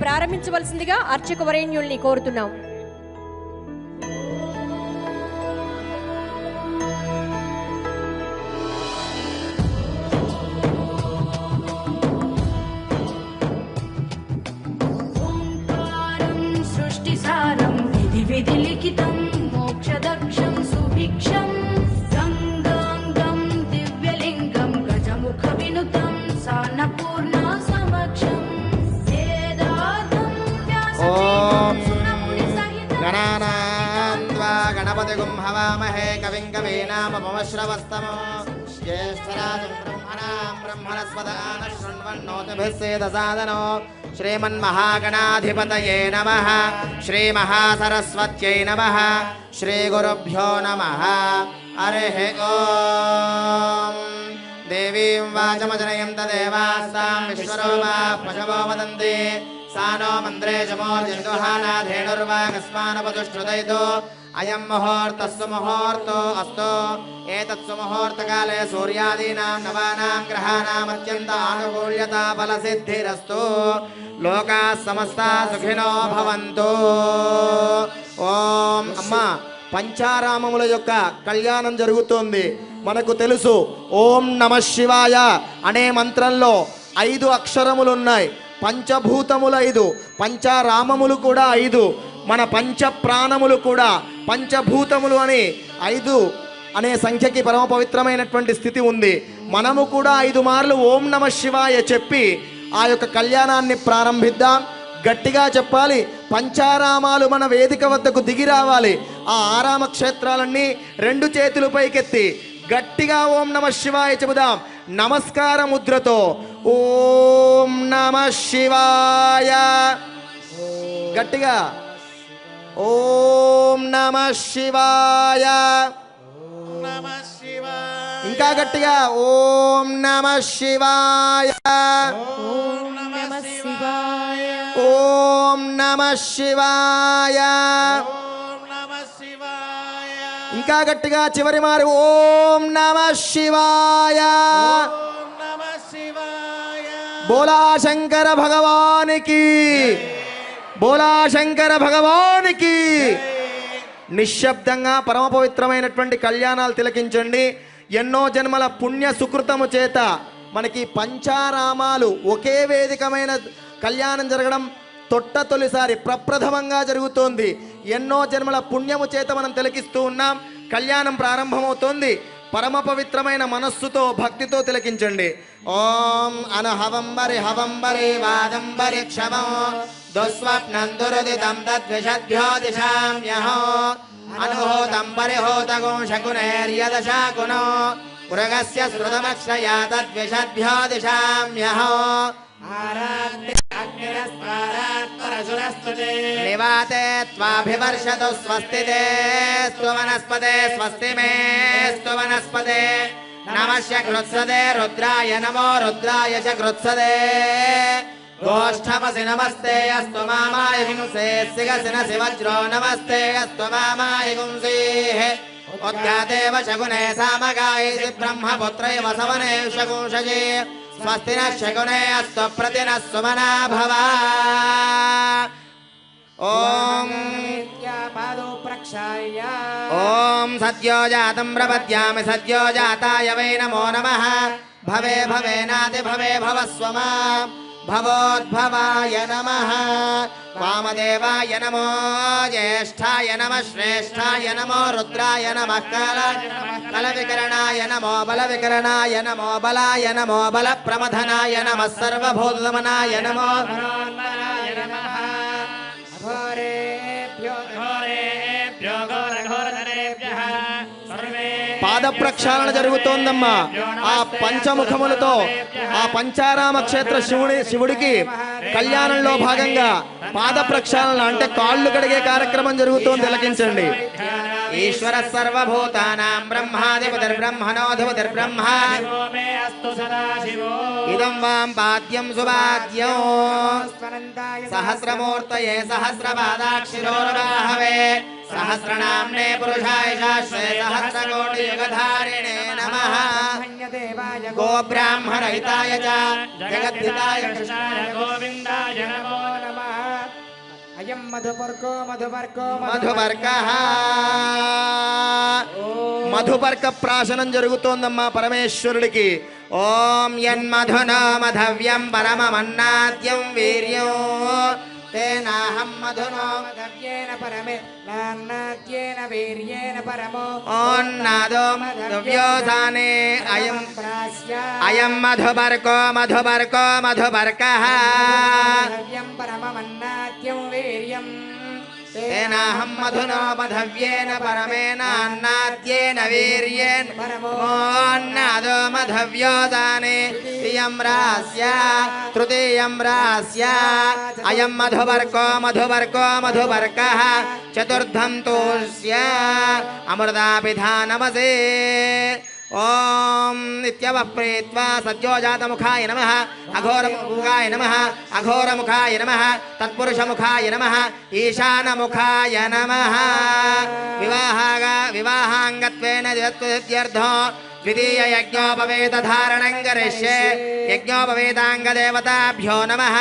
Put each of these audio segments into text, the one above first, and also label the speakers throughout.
Speaker 1: ప్రారంభించవలసిందిగా అర్చక వరేణ్యుల్ని కోరుతున్నాం.
Speaker 2: సృష్టిసారం విధి విధి లిఖితం మోక్షదక్షం సుభిక్షం గంగాంగం దివ్యలింగం గజముఖ వినుతం సాన్నపూర్ణ సమక్షం వేదార్థం వ్యాసపీఠం సురముని సహితం
Speaker 3: గణానాన్వా గణపతిగుం హవామహే కవిం కవీనామపమశ్రవస్తమో జ్యేష్ఠరాజం బ్రహ్మణాం బ్రహ్మణస్పదాన శృణ్వన్నోతిభిస్సేదసాదనో శ్రీమన్మహాగణాధిపతయే నమః శ్రీమహాసరస్వత్యై నమః శ్రీగురుభ్యో నమః. హరిః ఓం. దేవీం వాచమజనయంత దేవాస్తాం విశ్వరూపా పశవో వదంతి సానో మంత్రే చమోర్జంతుహానాధేనుర్వాగస్మానపతుష్టుదైతో అయం ముహూర్తస్సు ముహూర్తో అస్తు. ఏతత్సు ముహూర్తకాలే సూర్యాదీనాం నవానాం గ్రహాణాం అత్యంత ఆనుకూల్యతా ఫలసిద్ధిరస్తు. లోకాః సమస్తా సుఖినో భవంతు. ఓం. అమ్మ, పంచారామముల యొక్క కళ్యాణం జరుగుతోంది. మనకు తెలుసు ఓం నమః శివాయ అనే మంత్రంలో 5 అక్షరములు ఉన్నాయి. పంచభూతములు 5, పంచారామములు కూడా 5, మన పంచ ప్రాణములు కూడా పంచభూతములు అని 5 అనే సంఖ్యకి పరమ పవిత్రమైనటువంటి స్థితి ఉంది. మనము కూడా 5 మార్లు ఓం నమః శివాయ చెప్పి ఆ యొక్క కళ్యాణాన్ని ప్రారంభిద్దాం. గట్టిగా చెప్పాలి. పంచారామాలు మన వేదిక వద్దకు దిగి రావాలి. ఆ ఆరామ క్షేత్రాలన్నీ 2 చేతులు పైకెత్తి గట్టిగా ఓం నమః శివాయ చెబుదాం. నమస్కార ముద్రతో ఓం నమః శివాయ. గట్టిగా ఓం నమః శివాయ. ఇంకా గట్టిగా ఓం నమః శివాయ.
Speaker 1: ఓం నమః శివాయ.
Speaker 3: ఓం నమః శివాయ. ఇంకా గట్టిగా చివరి మారి ఓం నమః శివాయ. బోలా శంకర భగవానికి, బోలా శంకర భగవానికి. నిశ్శబ్దంగా పరమ పవిత్రమైనటువంటి కళ్యాణాలు తిలకించండి. ఎన్నో జన్మల పుణ్య సుకృతము చేత మనకి పంచారామాలు ఒకే వేదికమైన కళ్యాణం జరగడం తొలిసారి ప్రప్రథమంగా జరుగుతోంది. ఎన్నో జన్మల పుణ్యము చేత మనం తిలకిస్తూ ఉన్నాం. కళ్యాణం ప్రారంభమవుతోంది. పరమ పవిత్రమైన మనస్సుతో భక్తితో తిలకించండి. ఓం అనహవంబరి హవంబరి వాదంబరి క్షమో దుస్వప్నం దురుదితం తద్విషద్భ్యో దిశామ్యహో అనుహూతం పరిహూతగం శకునైర్యదశాకునో మృగస్య శ్రుతమక్షయా తద్విషద్భ్యో దిశామ్యహో నివాతే త్వాభివర్షతు స్వస్తి తే స్తవనస్పదే స్వస్తి మే స్తవనస్పదే నమస్య కృత్సదే రుద్రాయ నమో రుద్రాయ చ కృత్సదే గోష్ఠపసి నమస్తే అస్తు మామాయ హింసే శిగసిన శివజ్రో నమస్తే అస్తు మామాయ హింసే ఉద్గాదేవ శగునే సామగాయసి బ్రహ్మపుత్రైవ సవనే శగుంషజే స్వస్తి న శగునే అస్తు ప్రతిన సుమనా భవ. ఓం ఓం సద్యో జాతం ప్రపద్యామి సద్యో జాతాయ వై నమో నమః. భవే భవేనాతి భవే భవస్వమా భవోద్భవాయ నమః. వామదేవాయ నమో జ్యేష్ఠాయ నమః శ్రేష్ఠాయ నమో రుద్రాయ నమః కలవికరణాయ నమో బలవికరణాయ నమో బలాయ నమో బల ప్రమథనాయ నమః సర్వభూతమనాయ నమో పాద ప్రక్షాళన జరుగుతోందమ్మా. ఆ పంచముఖములతో ఆ పంచారామ క్షేత్ర శివుడికి కళ్యాణంలో భాగంగా పాద ప్రక్షాళన అంటే కాళ్ళు కడిగే కార్యక్రమం జరుగుతోంది. తిలకించండి. ఈశ్వర సర్వభూతానాం బ్రహ్మాధిపతిర్బ్రహ్మణోధిపతిర్బ్రహ్మ ఇదం వాం పాద్యం సువాద్యం సహస్రమూర్తయే సహస్రపాదాక్షిరోర్వాహవే సహస్రనామ్నే పురుషాయ శాశ్వతే సహస్రకోటియుగధారిణే నమః.
Speaker 4: देवाय
Speaker 3: गोब्राह्मणहिताय च जगद्धिताय
Speaker 5: कृष्णाय गोविन्दाय नमो
Speaker 4: नमः अयं मधुपर्को
Speaker 3: మధుపర్కః మధుపర్క ప్రాశనం జరుగుతోందమ్మా పరమేశ్వరుడికి. ఓం యన్మధునా మధవ్యం పరమమన్నాద్యం వీర్యం తేనాహం మధునో
Speaker 4: मधव्येन परमे नान्नाद्येन वीर्येण परमो
Speaker 3: ఓన్నాదో మధవ్యోధానే అయం
Speaker 4: प्रास्या
Speaker 3: అయం మధుపర్కో మధుపర్కః
Speaker 4: मधव्यं परममन्नाद्यं वीर्यं
Speaker 3: తేనాహం మధునో మధవ్యేన పరమేణ అన్నాద్యేన వీర్యేణ పరమోన్నాదో మధవ్యోదానే తృతీయం రాస్య అయం మధుపర్కః చతుర్థం తోస్య అమృతాపిధానమసే. ఓం నిత్యవః ప్రీత్వా సద్యోజాతముఖాయ నమః అఘోరముఖాయ నమః అఘోరముఖాయ నమః తత్పురుషముఖాయ నమః ఈశానముఖాయ నమః. వివాహాంగత్వేన జగత్ప్రసిద్ధ్యర్థో ద్వితీయ యజ్ఞోపవేత ధారణం కరిష్యే. యజ్ఞోపవేతాంగదేవతాభ్యో నమః.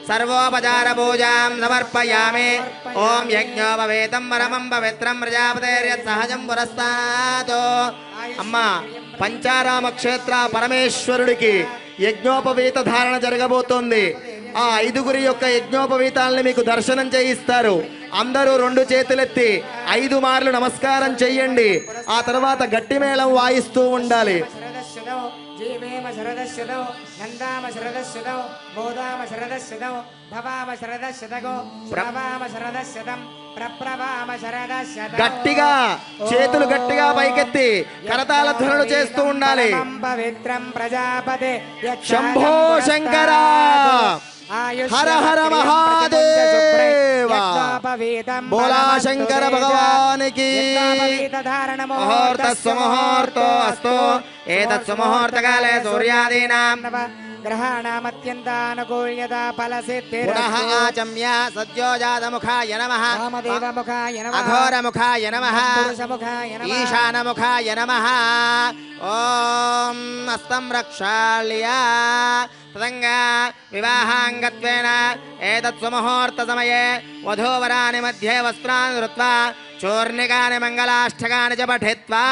Speaker 3: సర్వోపచార పూజాం సమర్పయామి. ఓం యజ్ఞోపవేతం పరమం పవిత్రం ప్రజాపతేర్యత్ సహజం పురస్తాతో. అమ్మా పంచారామ క్షేత్ర పరమేశ్వరుడికి యజ్ఞోపవీత ధారణ జరగబోతోంది. ఆ 5గురి యొక్క యజ్ఞోపవీతాలని మీకు దర్శనం చేయిస్తారు. అందరూ 2 చేతులెత్తి 5 మార్లు నమస్కారం చెయ్యండి. ఆ తర్వాత గట్టి మేళం వాయిస్తూ ఉండాలి.
Speaker 4: शरदशदौ जीवेम शरदशदौ नन्दाम शरदशदौ मोदाम शरदशदौ भवाम शरदशदगो प्रवाम शरदशदं प्रप्रवाम शरदशदौ.
Speaker 3: గట్టిగా చేతులు గట్టిగా పైకెత్తి కరతాళ ధ్వనులు చేస్తూ ఉండాలి.
Speaker 4: పవిత్రం ప్రజాపతే
Speaker 3: శంభో శంకర హర హర మహాదేవ బోలా శంకర భగవానికి. ముహూర్తస్వముహూర్తో అస్తు. ఏతత్ సుముహూర్తకాలే సూర్యాదీనాం
Speaker 4: గ్రహాణామత్యంతానుకూల్యత ఫలసిద్ధిర్.
Speaker 3: పునః ఆచమ్య సద్యోజాతముఖాయ నమః
Speaker 4: వామదేవముఖాయ నమః
Speaker 3: అఘోరముఖాయ నమః
Speaker 4: పురుషముఖాయ నమః
Speaker 3: ఈశానముఖాయ నమః. ఓం హస్తం రక్షాళ్య తదంగా వివాహాంగత్వేన ఏతత్ సుముహూర్త సమయే వధూవరాని మధ్యే వస్త్రాన్ని ధృత్వా చూర్ణికాని మంగళాష్టకాని చ పఠిత్వా.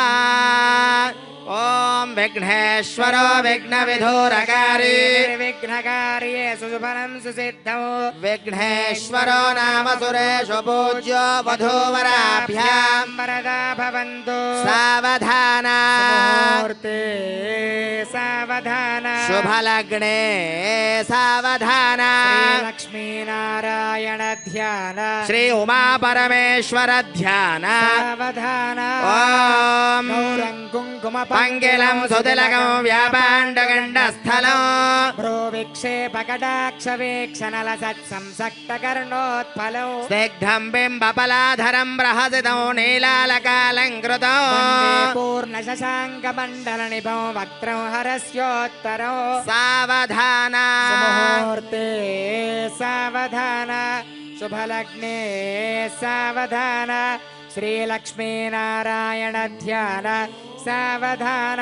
Speaker 3: ఓం విఘ్నేశ్వరో విఘ్నవిధూరకారి
Speaker 4: విఘ్నకార్యే సుశుభనం సుసిద్ధం.
Speaker 3: విఘ్నేశ్వరో నామ సురేషు పూజ్యో వధూవరాభ్యాం
Speaker 4: వరదా భవంతు.
Speaker 3: సావధాన
Speaker 4: ముహూర్తే సావధాన.
Speaker 3: శుభలగ్నే సావధాన.
Speaker 4: లక్ష్మీనారాయణ ధ్యాన.
Speaker 3: శ్రీ ఉమా పరమేశ్వర ధ్యాన.
Speaker 4: సావధాన.
Speaker 3: ఓం
Speaker 4: గౌరం కుంకుమ
Speaker 3: పంగిలం సుతిలకం వ్యాపాండగండస్థలం
Speaker 4: భ్రో విక్షేప కటాక్ష వీక్షణల సత్సంసక్తకర్ణోత్ఫలం.
Speaker 3: స్నిగ్ధం బింబపలాధరం ప్రహసితం నీలాలకాలంకృతం.
Speaker 4: పూర్ణ శశాంక మండల నిభం వక్త్రం హరస్యోత్తరం.
Speaker 3: సావధాన
Speaker 4: ముహూర్తే సావధాన. శుభలగ్నే సావధాన. శ్రీలక్ష్మీనారాయణ ధ్యాన. సావధాన.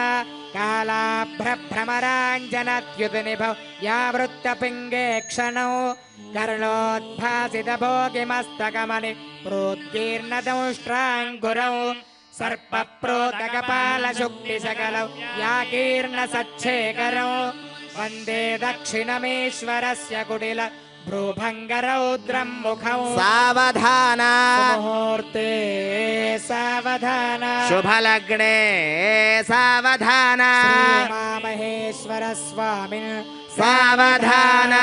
Speaker 4: కాళాభ్రభ్రమరాంజనత్యుతినిభౌ యావృత్తపింగే క్షణౌ కర్ణోద్భాసిత భోగిమస్తకమణి ప్రోద్గీర్ణదంష్ట్రాంకురౌ సర్పప్రోతకపాలశుక్తిశకలౌ యాకీర్ణ సచ్ఛేకరౌ. వందే దక్షిణమేశ్వరస్య కుటిల భ్రూభంగరౌద్రం ముఖౌ.
Speaker 3: సావధాన
Speaker 4: ముహూర్తే సావధాన.
Speaker 3: శుభలగ్నే సావధాన.
Speaker 4: మహేశ్వర స్వామి
Speaker 3: సావధాన.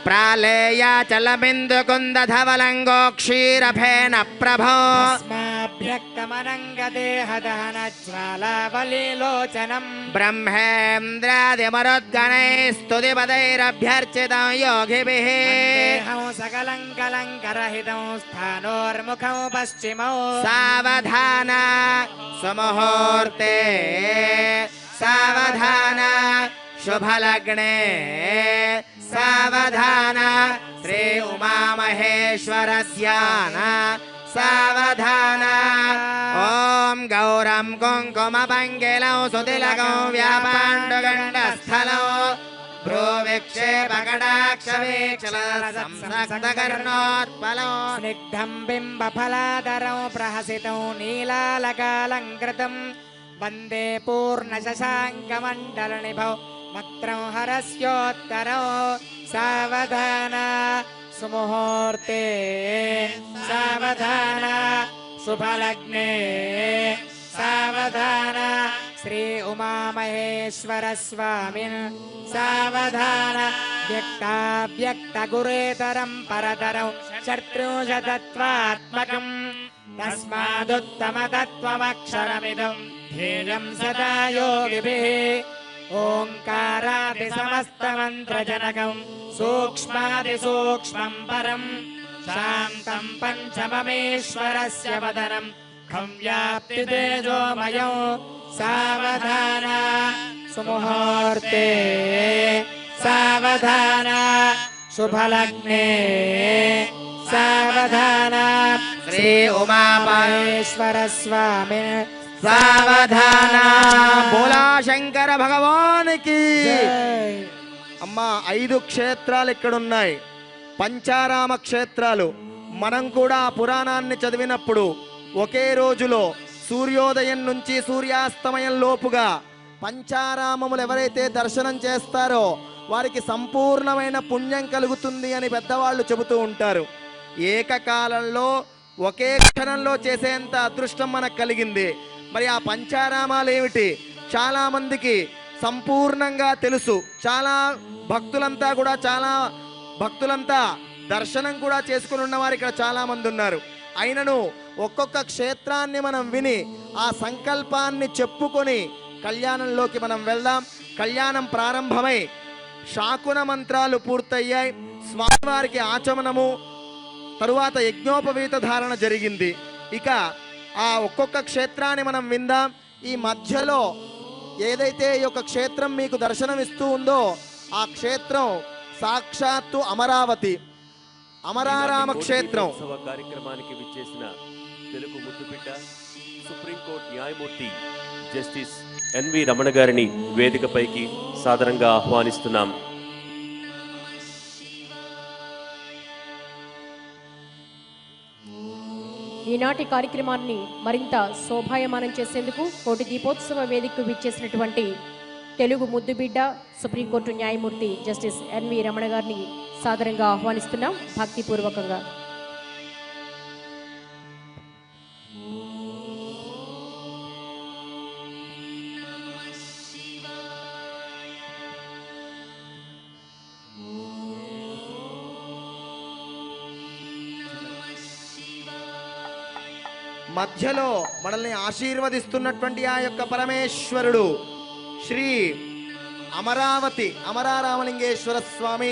Speaker 3: ప్రాళేయాచలబిందుకుందధవలంగో క్షీరఫేన ప్రభో
Speaker 4: భస్మాభ్యక్తమనంగదేహదహన జ్వాలావలీలోచనం.
Speaker 3: బ్రహ్మేంద్రాదిమరుద్గణైస్తుతిపదైరభ్యర్చితం యోగిభిః.
Speaker 4: దేహం సకలం కలంకరహితం స్థానోర్ముఖం పశ్చిమౌ.
Speaker 3: సావధాన సుముహూర్తే సావధాన. శుభలగ్నే సావధాన. శ్రీ ఉమామహేశ్వర ధ్యాన. సావధాన ఓం గౌరం కుంకుమ పంకిలం సుతిలకం వ్యాపాండుగండస్థలం భ్రూ విక్షేపకటాక్షవీక్షలసంసక్తకర్ణోత్పలం
Speaker 4: స్నిగ్ధం బింబఫలాధరం ప్రహసితం నీలాలకాలంకృతం వందే పూర్ణశశాంకమండలనిభౌ వక్త్రం హరస్యోత్తరో సావధాన సుముహూర్తే సావధాన శుభలగ్నే సావధాన శ్రీ ఉమామహేశ్వర స్వామిన్ సావధాన వ్యక్తావ్యక్త గురేతరం పరతరం శత్రుషతత్వాత్మకం తస్మాదుత్తమతత్వమక్షరమిదం ధ్యేయం సదా యోగిభిః ఓంకారాది సమస్తమంత్రజనకం సూక్ష్మాదిసూక్ష్మం పరం శాంతం పంచమమేశ్వరస్య వదనం ఖం వ్యాప్తి తేజోమయం సావధాన సుముహూర్తే సావధాన శుభలగ్నే సావధాన శ్రీ ఉమామహేశ్వర స్వామి
Speaker 3: సావధాన బోలా శంకర భగవానికి
Speaker 4: జై.
Speaker 3: అమ్మా 5 క్షేత్రాలు ఇక్కడున్నాయి, పంచారామ క్షేత్రాలు. మనం కూడా ఆ పురాణాన్ని చదివినప్పుడు ఒకే రోజులో సూర్యోదయం నుంచి సూర్యాస్తమయం లోపుగా పంచారామములు ఎవరైతే దర్శనం చేస్తారో వారికి సంపూర్ణమైన పుణ్యం కలుగుతుంది అని పెద్దవాళ్ళు చెబుతూ ఉంటారు. ఏకకాలంలో ఒకే క్షణంలో చేసేంత అదృష్టం మనకు కలిగింది. మరి ఆ పంచారామాలు ఏమిటి? చాలా మందికి సంపూర్ణంగా తెలుసు. చాలా భక్తులంతా దర్శనం కూడా చేసుకుని ఉన్నవారు ఇక్కడ చాలా మంది ఉన్నారు. అయినను ఒక్కొక్క క్షేత్రాన్ని మనం విని ఆ సంకల్పాన్ని చెప్పుకొని కళ్యాణంలోకి మనం వెళ్దాం. కళ్యాణం ప్రారంభమై శాకున మంత్రాలు పూర్తయ్యాయి. స్వామివారికి ఆచమనము తరువాత యజ్ఞోపవీత ధారణ జరిగింది. ఇక ఆ ఒక్కొక్క క్షేత్రాన్ని మనం విందాం. ఈ మధ్యలో ఏదైతే ఈ యొక్క క్షేత్రం మీకు దర్శనం ఇస్తూ ఉందో ఆ క్షేత్రం సాక్షాత్తు అమరావతి అమరారామ క్షేత్రం.
Speaker 6: ఉత్సవ కార్యక్రమానికి విచ్చేసిన తెలుగు ముద్దుబిడ్డ సుప్రీంకోర్టు న్యాయమూర్తి జస్టిస్ ఎన్వి రమణ గారిని వేదికపైకి సాదరంగా ఆహ్వానిస్తున్నాం.
Speaker 1: ఈనాటి కార్యక్రమాన్ని మరింత శోభాయమానం చేసేందుకు కోటి దీపోత్సవ వేదికకు విచ్చేసినటువంటి తెలుగు ముద్దుబిడ్డ సుప్రీంకోర్టు న్యాయమూర్తి జస్టిస్ ఎన్వి రమణ గారిని సాదరంగా ఆహ్వానిస్తున్నాం భక్తిపూర్వకంగా.
Speaker 3: మధ్యలో మనల్ని ఆశీర్వదిస్తున్నటువంటి ఆ యొక్క పరమేశ్వరుడు శ్రీ అమరారామలింగేశ్వర స్వామి.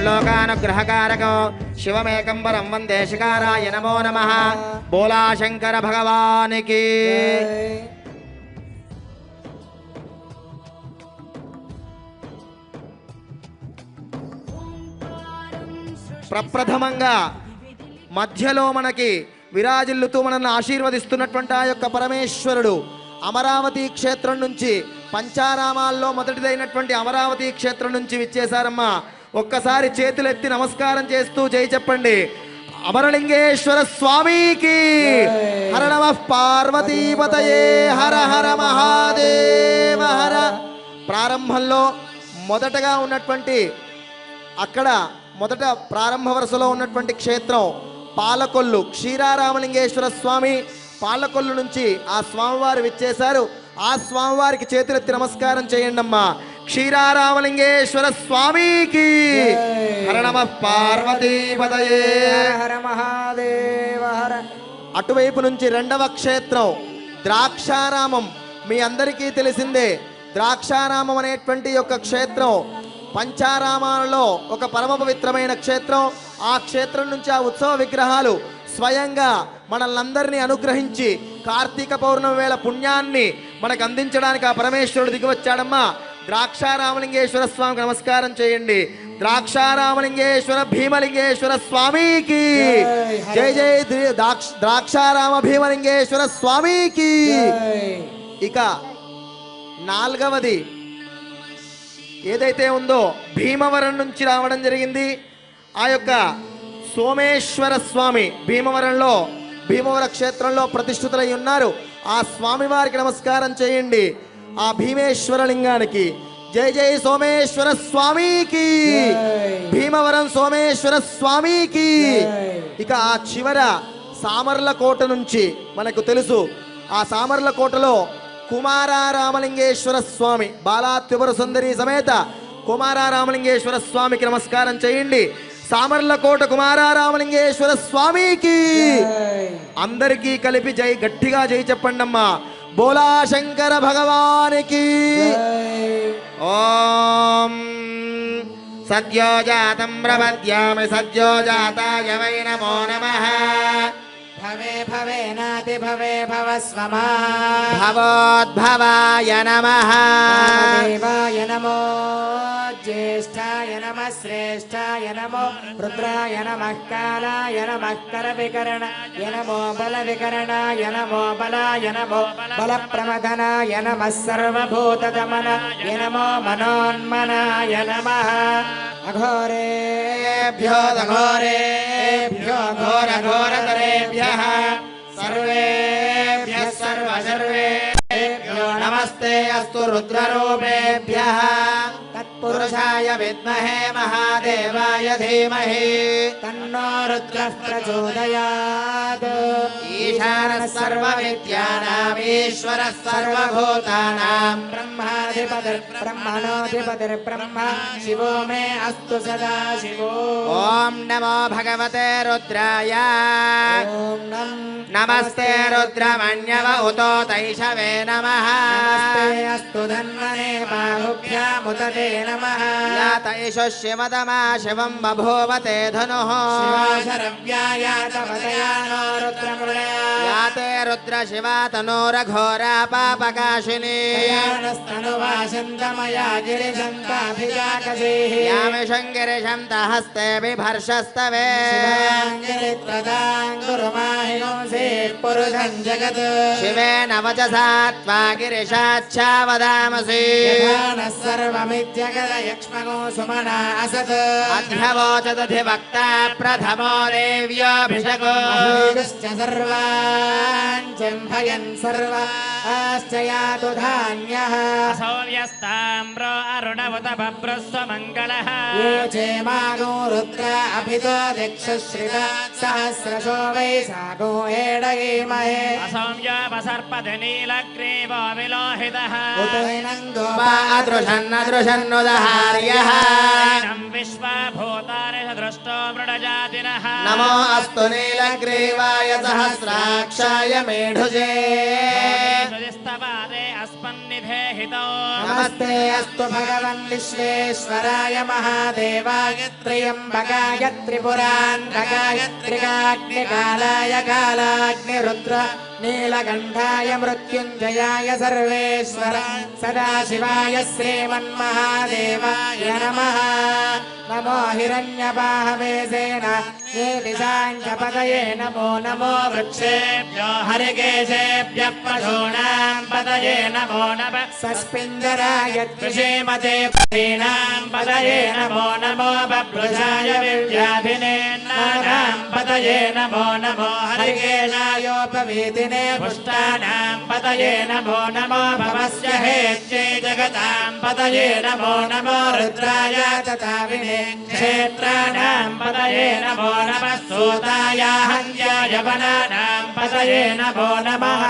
Speaker 3: లోకానుగ్రహకారకం శివమేకం వరం వందే శిఖారాయ నమో నమః. బోలా శంకర భగవానికి. ప్రప్రథమంగా మధ్యలో మనకి విరాజిల్లుతూ మనల్ని ఆశీర్వదిస్తున్నటువంటి ఆ యొక్క పరమేశ్వరుడు అమరావతి క్షేత్రం నుంచి, పంచారామాల్లో మొదటిదైనటువంటి అమరావతి క్షేత్రం నుంచి విచ్చేశారమ్మా. ఒక్కసారి చేతులెత్తి నమస్కారం చేస్తూ జై చెప్పండి. అమరలింగేశ్వర స్వామికి. హర నమః పార్వతీపతయే. హర హర మహాదేవ హర. ప్రారంభంలో మొదటగా ఉన్నటువంటి అక్కడ మొదట ప్రారంభ వరుసలో ఉన్నటువంటి క్షేత్రం పాలకొల్లు. క్షీరారామలింగేశ్వర స్వామి పాలకొల్లు నుంచి ఆ స్వామివారు విచ్చేశారు. ఆ స్వామివారికి చేతులెత్తి నమస్కారం చేయండి అమ్మా. క్షీరారామలింగేశ్వర స్వామికి. హర నమః పార్వతీపతయే.
Speaker 4: హర మహాదేవ హర.
Speaker 3: అటువైపు నుంచి రెండవ క్షేత్రం ద్రాక్షారామం. మీ అందరికీ తెలిసిందే ద్రాక్షారామం అనేటువంటి యొక్క క్షేత్రం పంచారామాలలో ఒక పరమ పవిత్రమైన క్షేత్రం. ఆ క్షేత్రం నుంచి ఆ ఉత్సవ విగ్రహాలు స్వయంగా మనల్నందరినీ అనుగ్రహించి కార్తీక పౌర్ణమి వేళ పుణ్యాన్ని మనకు అందించడానికి ఆ పరమేశ్వరుడు దిగి వచ్చాడమ్మా. ద్రాక్షారామలింగేశ్వర స్వామికి నమస్కారం చేయండి. ద్రాక్షారామలింగేశ్వర భీమలింగేశ్వర స్వామికి జై జై. ద్రాక్షారామ భీమలింగేశ్వర స్వామికి. ఇక నాలుగవది ఏదైతే ఉందో భీమవరం నుంచి రావడం జరిగింది. ఆ యొక్క సోమేశ్వర స్వామి భీమవరంలో భీమవర క్షేత్రంలో ప్రతిష్ఠితులై ఉన్నారు. ఆ స్వామి వారికి నమస్కారం చేయండి. ఆ భీమేశ్వర లింగానికి జై జై. సోమేశ్వర స్వామికి. భీమవరం సోమేశ్వర స్వామికి. ఇక ఆ చివర సామర్లకోట నుంచి మనకు తెలుసు, ఆ సామర్లకోటలో కుమారారామలింగేశ్వర స్వామి బాలాత్యువర సుందరి సమేత కుమారారామలింగేశ్వర స్వామికి నమస్కారం చేయండి. సామర్లకోట కుమారారామలింగేశ్వర స్వామికి. అందరికీ కలిపి జై గట్టిగా జై చెప్పండి అమ్మా. బోలా శంకర భగవానికి. ఓం సద్యోజాతం ప్రపద్యామి సద్యోజాతాయ వై నమో నమః.
Speaker 4: భవే భవేనాతి భవే భవస్వమా.
Speaker 3: భవోద్భవాయ నమః.
Speaker 4: దేవాయ నమో. జ్యేష్ఠాయ నమః. శ్రేష్ఠాయ నమో. రుద్రాయ నమః. కాలాయ నమః. కరవికరణాయ నమో. బలవికరణాయ నమో. బలాయ నమో. బలప్రమదనాయ నమః. సర్వభూతదమనాయ నమో. మనోన్మనాయ నమః. అఘోరేభ్యో ఘోరేభ్యో ఘోరఘోరతరేభ్యః సర్వేభ్యః సర్వసర్వేభ్యో నమస్తే అస్తు రుద్రరూపేభ్యః. తత్పురుషాయ విద్మహే మహాదేవాయ ధీమహి తన్నో రుద్రః ప్రచోదయాత్. ఈశానः సర్వవిద్యానాం ఈశ్వరः సర్వభూతానాం బ్రహ్మాధిపతిర్బ్రహ్మణోధిపతిర్బ్రహ్మ శివో మే అస్తు సదా శివో.
Speaker 3: ఓం నమో భగవతే రుద్రాయ. నమస్తే రుద్రమణ్యవ ఉతో తైషవే నమః.
Speaker 4: నమస్తే అస్తు ధన్వనే బాహుభ్యాముదతే నమః.
Speaker 3: యా తైషు శివతమా శివం బభూవతే ధనుః.
Speaker 4: శివాశరవ్యాయాతవదయానో రుద్రమృళయా.
Speaker 3: యాతే రుద్ర శివా తనూరఘోరా పాపకాశిని.
Speaker 4: దయానస్తనువాసంతమయా గిరిశంతాభిజాకసేః.
Speaker 3: యామిషం గిరిశం తహస్తే బిభర్షస్తవే.
Speaker 4: శివాంగిరిత్వదాంగురుమాహింసే పురుషం జగత్.
Speaker 3: శివేన వచసా త్వా గిరిశాచ్ఛావదామసి.
Speaker 4: యథానः సర్వమిత్యగదయక్ష్మగో సుమనా అసత్.
Speaker 3: అధ్యవోచదధివక్త ప్రథమో దేవ్యోభిషగో.
Speaker 4: అభిగశ్చ సర్వాన్ జంభయన్ సర్వాశ్చ యాతు ధాన్యః.
Speaker 5: అసౌవ్యస్తామ్రో అరుణవత బభ్రస్వ మంగళః.
Speaker 4: ఏ చేమాగో రుద్ర అభితో దిక్షశ్రిత సహస్రశో వై సాగో ఏడగీమహే.
Speaker 5: అసౌవ్యోపసర్పతి నీలగ్రీవో విలోహితః.
Speaker 4: ఉతైనం
Speaker 3: అదృశన్నదృశన్నుదహార్యః.
Speaker 5: విశ్వభూతాని సదృష్టో మృడజాతినః.
Speaker 3: నమో అస్తు నీలగ్రీవాయ సహస్రాక్షాయ మేఢుజే.
Speaker 5: సుజిస్తవా आदे अस्मन्निधे हितो
Speaker 4: नमस्ते अस्तु भगवन् विश्वेश्वराय महादेवाय त्र्यम्बकाय त्रिपुरान्तकाय त्रिकाग्निकालाय कालाग्निरुद्र नीलकण्ठाय मृत्युञ्जयाय सर्वेश्वर सदाशिवाय श्रीमन्महादेवाय नमः नमो हिरण्यबाहवे सेनापतये नमो नमो
Speaker 5: वृक्षेभ्यो हरिकेशेभ्यः पशूनां पतये नमो नमः
Speaker 4: सस्पिञ्जराय
Speaker 5: कृषिमते पतीनां पतये नमो नमो बभ्रुषाय विव्याधिनेन्नानां पतये नमो नमो
Speaker 4: हरिकेशायोपवीतिने
Speaker 5: पुष्टानां पतये नमो नमो भवस्य हेत्यै जगतां पतये नमो नमो रुद्राय
Speaker 4: तथाविने
Speaker 5: क्षेत्राणां पतये नमो नमः सूताय हन्त्याय वनानां पतये नमो नमः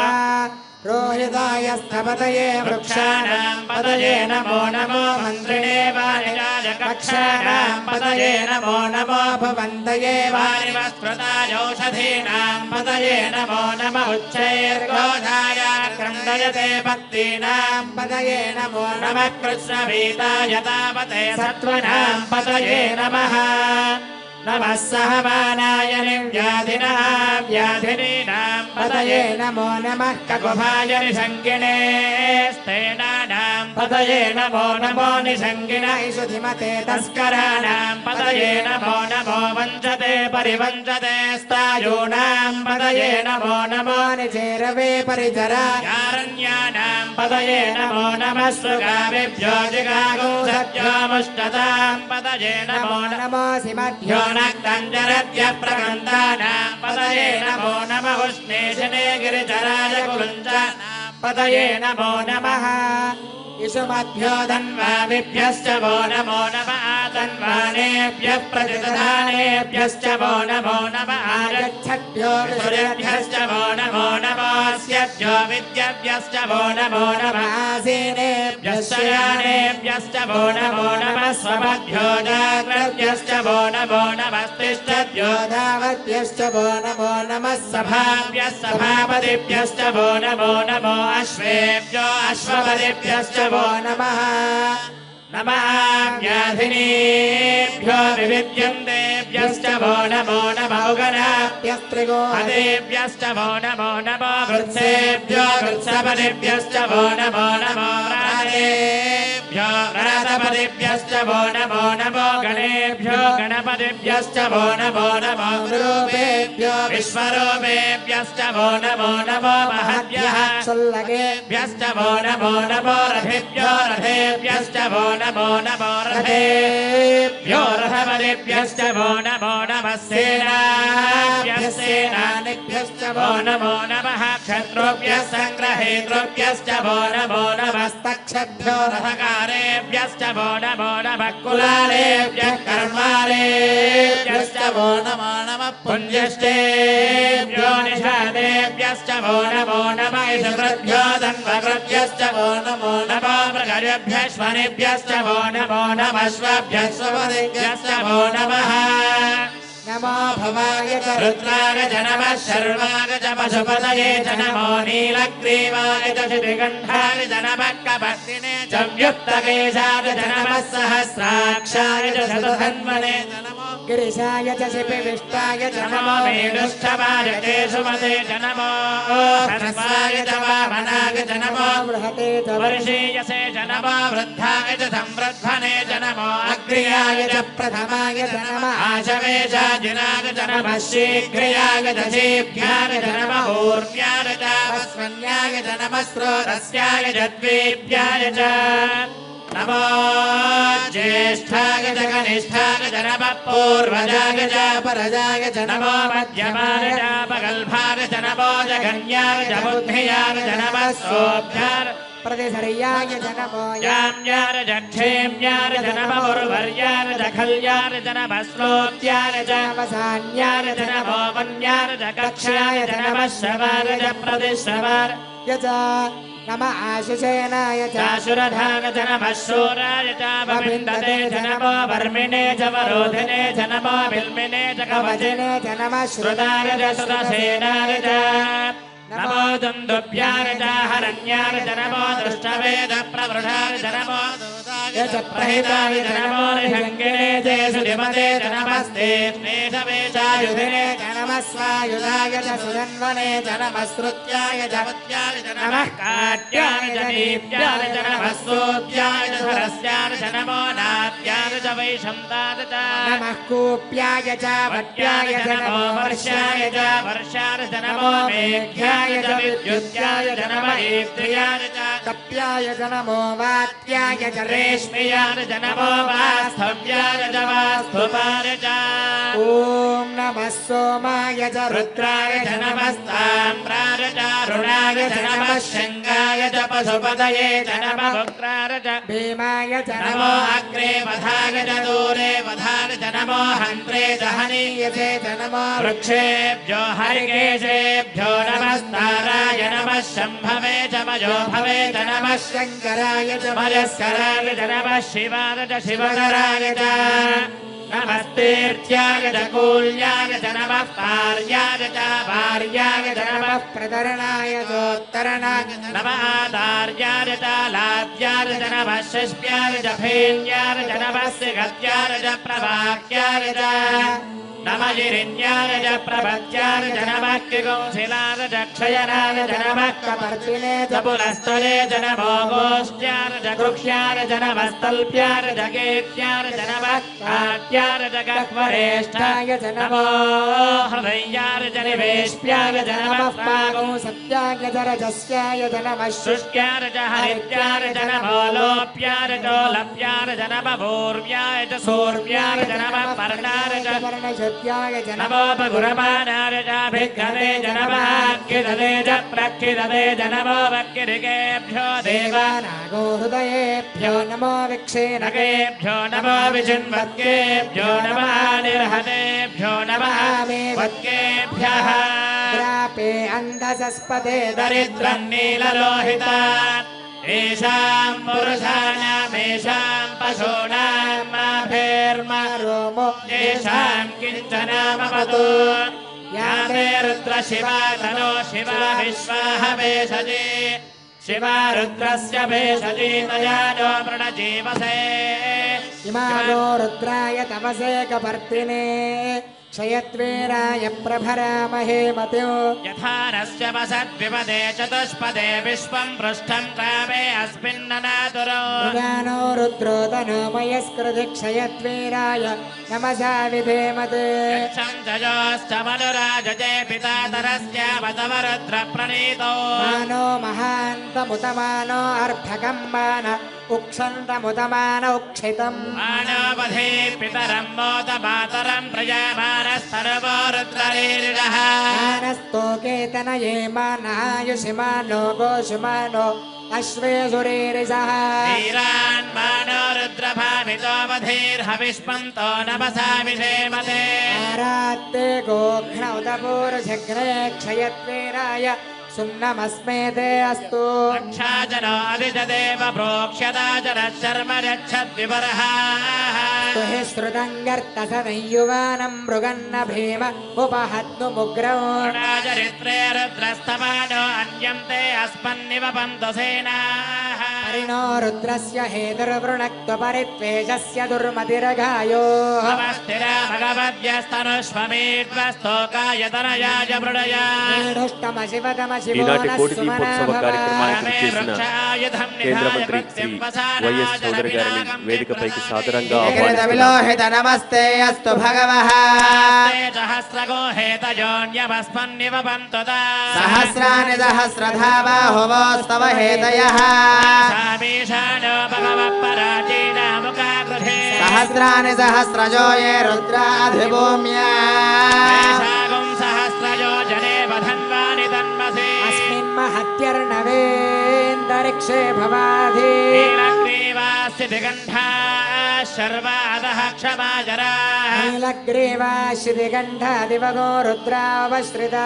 Speaker 4: रोहिताय स्थपतये
Speaker 5: वृक्षाणां पतये नमो नमो मन्त्रिणे वाणिजाय कक्षाणां पतये नमो नमो
Speaker 4: भवन्तये
Speaker 5: वारिवस्त्रताय औषधीनां पतये नमो नमः उच्चैर्घोषाय क्रन्दयते भक्तीनां
Speaker 4: पतये नमो
Speaker 5: नमः कृष्णवीताय तावते सत्त्वनां पतये नमः नमः सहमानाय निर्व्याधिनः व्याधिनीनां
Speaker 4: पतये नमो नमः
Speaker 5: ककुभाय निषङ्गिणे स्तेनानां पतये नमो नमो निषङ्गिणः
Speaker 4: सुधिमते
Speaker 5: तस्कराणां पतये नमो नमो वञ्चते परिवञ्चते स्तायूनां पतये नमो नमो
Speaker 4: निचेरवे परिचरा
Speaker 5: कारण्यानां पतये नमो नमः श्रुगाविभ्यो जिगागोषभ्योमुष्टतां पतये नमो
Speaker 4: नमो सिमभ्यो
Speaker 5: नक्तञ्जरद्य प्रकन्दानां पतये नमो नमः उष्णेशने गिरिचराय कुरुञ्चानां पतये नमो नमः
Speaker 4: इषुमभ्यो
Speaker 5: धन्वाविभ्यश्च वो नमो नमः आतन्वानेभ्यः प्रतिदधानेभ्यश्च वो नमो नमः
Speaker 4: आगच्छद्भ्यो
Speaker 5: सूर्यभ्यश्च वो नमो नमोऽस्यभ्यो विद्यभ्यश्च वो नमो नमः
Speaker 4: आसीनेभ्यश्च
Speaker 5: यानेभ्यश्च वो नमो नमः स्वभ्यो जाग्रभ्यश्च वो नमो नमस्तिष्ठभ्यो
Speaker 4: धावद्भ्यश्च वो नमो नमः
Speaker 5: सभाभ्यः सभापतिभ्यश्च वो नमो नमो अश्वेभ्यो अश्वपतिभ्यश्च वो
Speaker 4: नमः
Speaker 5: नमः व्याधिनीभ्यो विविद्यन्तेभ्यश्च वो नमो नमो गणाभ्यस्त्रिगो हतेभ्यश्च वो नमो नमो वृत्सेभ्यो वृत्सपतिभ्यश्च वो नमो नमो व्रातेभ्यो व्रातपतिभ्यश्च वो नमो नमो गणेभ्यो गणपतिभ्यश्च वो नमो नमो रूपेभ्यो विश्वरूपेभ्यश्च वो नमो नमो महद्भ्यः
Speaker 4: सुल्लगेभ्यश्च
Speaker 5: वो नमो नमो रथेभ्यो रथेभ्यश्च वो नमो नमो रथेभ्यो रथपतिभ्यश्च वो नमो नमः सेनाभ्यः सेनानिभ्यश्च वो नमो नमः क्षत्रोभ्यः सङ्ग्रहेतृभ्यश्च वो नमो नमस्तक्षभ्यो रथकारेभ्यश्च वो नमो नमः कुलालेभ्यः कर्मालेभ्यश्च वो नमो नमः पुञ्जष्टेभ्यो निषादेभ्यश्च वो नमो नमः ईशकृभ्यो धन्वकृभ्यश्च वो नमो नमः मृगजभ्यश्वनेभ्यश्च वो नमो नमः श्वभ्यः स्वपतिभ्यश्च वो नमः
Speaker 4: नमो भवाय च
Speaker 5: रुद्राय च नमः शर्वाय च पशुपतये च नमो नीलग्रीवाय च श्रीकण्ठाय च नमः कपर्दिने च व्युत्तकेशाय च नमः सहस्राक्षाय च शतधन्वने च नमो
Speaker 4: गिरिशाय च शिपिविष्टाय च
Speaker 5: नमो मेढुष्ठवाय ते सुमते च नमो हर्षाय च वामनाय च नमो
Speaker 4: बृहते च
Speaker 5: वर्षीयसे च नमो वृद्धाय च संवृद्धने च नमो अग्र्याय च
Speaker 4: प्रथमाय च नमः
Speaker 5: आशवे च जिनाय च नमः शीघ्रयाय च शीघ्राय च नमः ऊर्व्याय च वस्वन्याय च नमः स्रोतस्याय च द्वेभ्याय च नमो ज्येष्ठाय च कनिष्ठाय च नमः पूर्वजाय च परजाय च नमो मध्यमाय च पगल्भाय च नमो जघन्याय च बुद्धियाय च नमः सोऽभ्याय
Speaker 4: प्रतिसर्याय च नमो
Speaker 5: याम्याय च क्षेम्याय च नमः उर्वर्याय च खल्याय च नमः श्लोक्याय च
Speaker 4: अवसान्याय
Speaker 5: च नमो वन्याय च कक्ष्याय च नमः शवाय च प्रतिश्रवाय
Speaker 4: च नमः आशिषेनाय च
Speaker 5: चाशुरधाय च नमः शूराय च वविन्दते च नमो वर्मिणे च वरोधिने च नमो बिल्मिने च कवचिने
Speaker 4: च नमः
Speaker 5: श्रुताय च श्रुतसेनाय च नमो दुन्दुभ्याय च हरण्याय च नमो दृष्टवेद प्रवृढाय च नमो दूताय च प्रहिताय च नमो निषङ्गिणे च सुधिमते च नमस्ते स्नेहवे चायुधिने च नमः स्वायुधाय च सुधन्वने च नमः श्रुत्याय च वत्याय च नमः काट्याय च दीप्याय च नमः स्तोत्याय च सरस्याय च नमो नाट्याय च वैशन्ताय च
Speaker 4: नमः कूप्याय च वट्याय च नमो
Speaker 5: वर्षाय च वर्षाय च नमो मेघ्याय च विद्युत्याय च नमः इन्द्रियाय च
Speaker 4: कप्याय च नमो वात्याय च
Speaker 5: रेश्म्याय च नमो वास्तव्याय च वास्तुपाय च
Speaker 4: ॐ नमः सोमाय च
Speaker 5: रुद्राय च नमस्ताम्राय च रुणाय च नमः शङ्गाय च पशुपतये च नमः उग्राय च
Speaker 4: भीमाय च
Speaker 5: नमो अग्रे वधाय च दूरे वधाय च नमो हन्त्रे च हनीयसे च नमो वृक्षेभ्यो हरिकेशेभ्यो नमस्ताराय नमः शम्भवे च मयो भवे च नमः
Speaker 4: शङ्कराय च
Speaker 5: मयस्कराय च नमः शिवाय च शिवकराय च नमस्तेर्त्याय च कूल्याय च नमः पार्याय च भार्याय च नमः
Speaker 4: प्रतरणाय चोत्तरणाय
Speaker 5: नमः आदार्याय च लाद्याय च नमः षष्ट्याय च फेन्याय च नमः सिगत्याय च प्रवाक्याय च नमः जिरिण्याय च प्रपत्याय च नमः किगंसिलाय च क्षयनाय च नमः
Speaker 4: कपर्दिने
Speaker 5: च पुलस्तले च नमो गोष्ट्याय च कृक्ष्याय च नमः स्तल्प्याय च गेत्याय च नमः काट्याय च गह्वरेष्ठाय च नमो हृदयाय च निवेश्याय च नमः
Speaker 4: पागौ सत्याय च रजस्याय च नमः
Speaker 5: शुष्क्याय च हरित्याय च नमो लोप्याय च लप्याय च नमः भूर्व्याय च सूर्व्याय च नमः पर्णाय च
Speaker 4: वर्णशत्याय च
Speaker 5: नमो पगुरमानाय च भिक्खते च नमः किदते च प्रक्षिदते च नमो वक्किरिकेभ्यो
Speaker 4: देवानागो हृदयेभ्यो नमो विक्षेणकेभ्यो
Speaker 5: देवानकेभ्यो नमो विचिन्वत्केभ्यो नमः निर्हतेभ्यो नमः वत्केभ्यः
Speaker 4: द्रापे अन्धसस्पते
Speaker 5: दरिद्रं नीललोहिता येषां पुरुषाणामेषां पशूनां माभेर्मा
Speaker 4: रोमो
Speaker 5: येषां किञ्चनामवतु या मे रुद्रशिवा तनो शिवा विश्वाह भेषजे शिवा रुद्रस्य भेषजे तया नो मृणजीवसे
Speaker 4: इमानो रुद्राय तमसे कपर्दिने क्षयत्वेराय प्रभरामहे मत्यो
Speaker 5: यथा नस्य वसद्विपदे चतुष्पदे विश्वं पृष्ठं ग्रामे अस्मिन्ननातुरो
Speaker 4: ज्ञानो रुद्रो तनोमयस्कृति क्षयत्वेराय नमसा विधेमते
Speaker 5: यच्छं जयोश्च मनुराजते पिता तरस्यावतव रुद्रप्रणीतो
Speaker 4: मानो महान्तमुतमानो अर्भकं मान उक्षन्तमुतमान उक्षितम्
Speaker 5: मानवधे पितरं मोद मातरं प्रजामानस्तनवो रुद्ररीरिणः
Speaker 4: मानस्तोकेतनये मानायुषिमानो गोषुमानो अश्वेषुरेरिषः
Speaker 5: वीरान् मानो रुद्रभामितो वधीर्हविष्पन्तो नमसा विधेमते
Speaker 4: आरात्ते गोघ्नौतपूर्शघ्ने क्षयत्वेराय सुन्नमस्मेते अस्तु
Speaker 5: रक्षाजनो अधिजदेव प्रोक्ष्यता जनः शर्म यच्छद्विपरः
Speaker 4: तुहि श्रुतं गर्तसंयुवानं मृगन्न भीम उपहत्नुमुग्रौ
Speaker 5: चरित्रे रुद्रस्तमानो अन्यं ते अस्मन्निव पन्तु सेनाः
Speaker 4: परिणो रुद्रस्य हेतुर्वृणक्त्वपरित्वेषस्य दुर्मतिरघायो
Speaker 5: नमस्तिरा भगवद्यस्तनुष्वमेध्वस्तोकायतनयाय मृडया
Speaker 6: ఈనాటి కోటి దీపోత్సవ కార్యక్రమానికి చేసిన కేంద్ర మంత్రి శ్రీ వైఎస్ చౌదరి గారిని వేదికపైకి సాదరంగా
Speaker 4: విలోహిత నమస్తే అస్తు భగవః
Speaker 5: సహస్రగో హేతయోన్యమస్మన్నివ పంతుదా
Speaker 4: సహస్రాని సహస్రధా బాహువోస్తవ హేతయః
Speaker 5: సామీషానో భగవత్పరాజీనాముకాగృహే
Speaker 4: సహస్రాని సహస్రజో ఏ రుద్రాధిభూమ్యా
Speaker 5: సాగం సహస్రజో జనే వధన్వాని తన్మసే
Speaker 4: अस्मिन् महत्यर्णवेन्दरिक्षे भवाधि
Speaker 5: నీలగ్రీవాస్య దిగంఠా శర్వాదః క్షమాజరా
Speaker 4: नीलग्रीवाश्रिगण्ठादिवगो रुद्रावश्रिता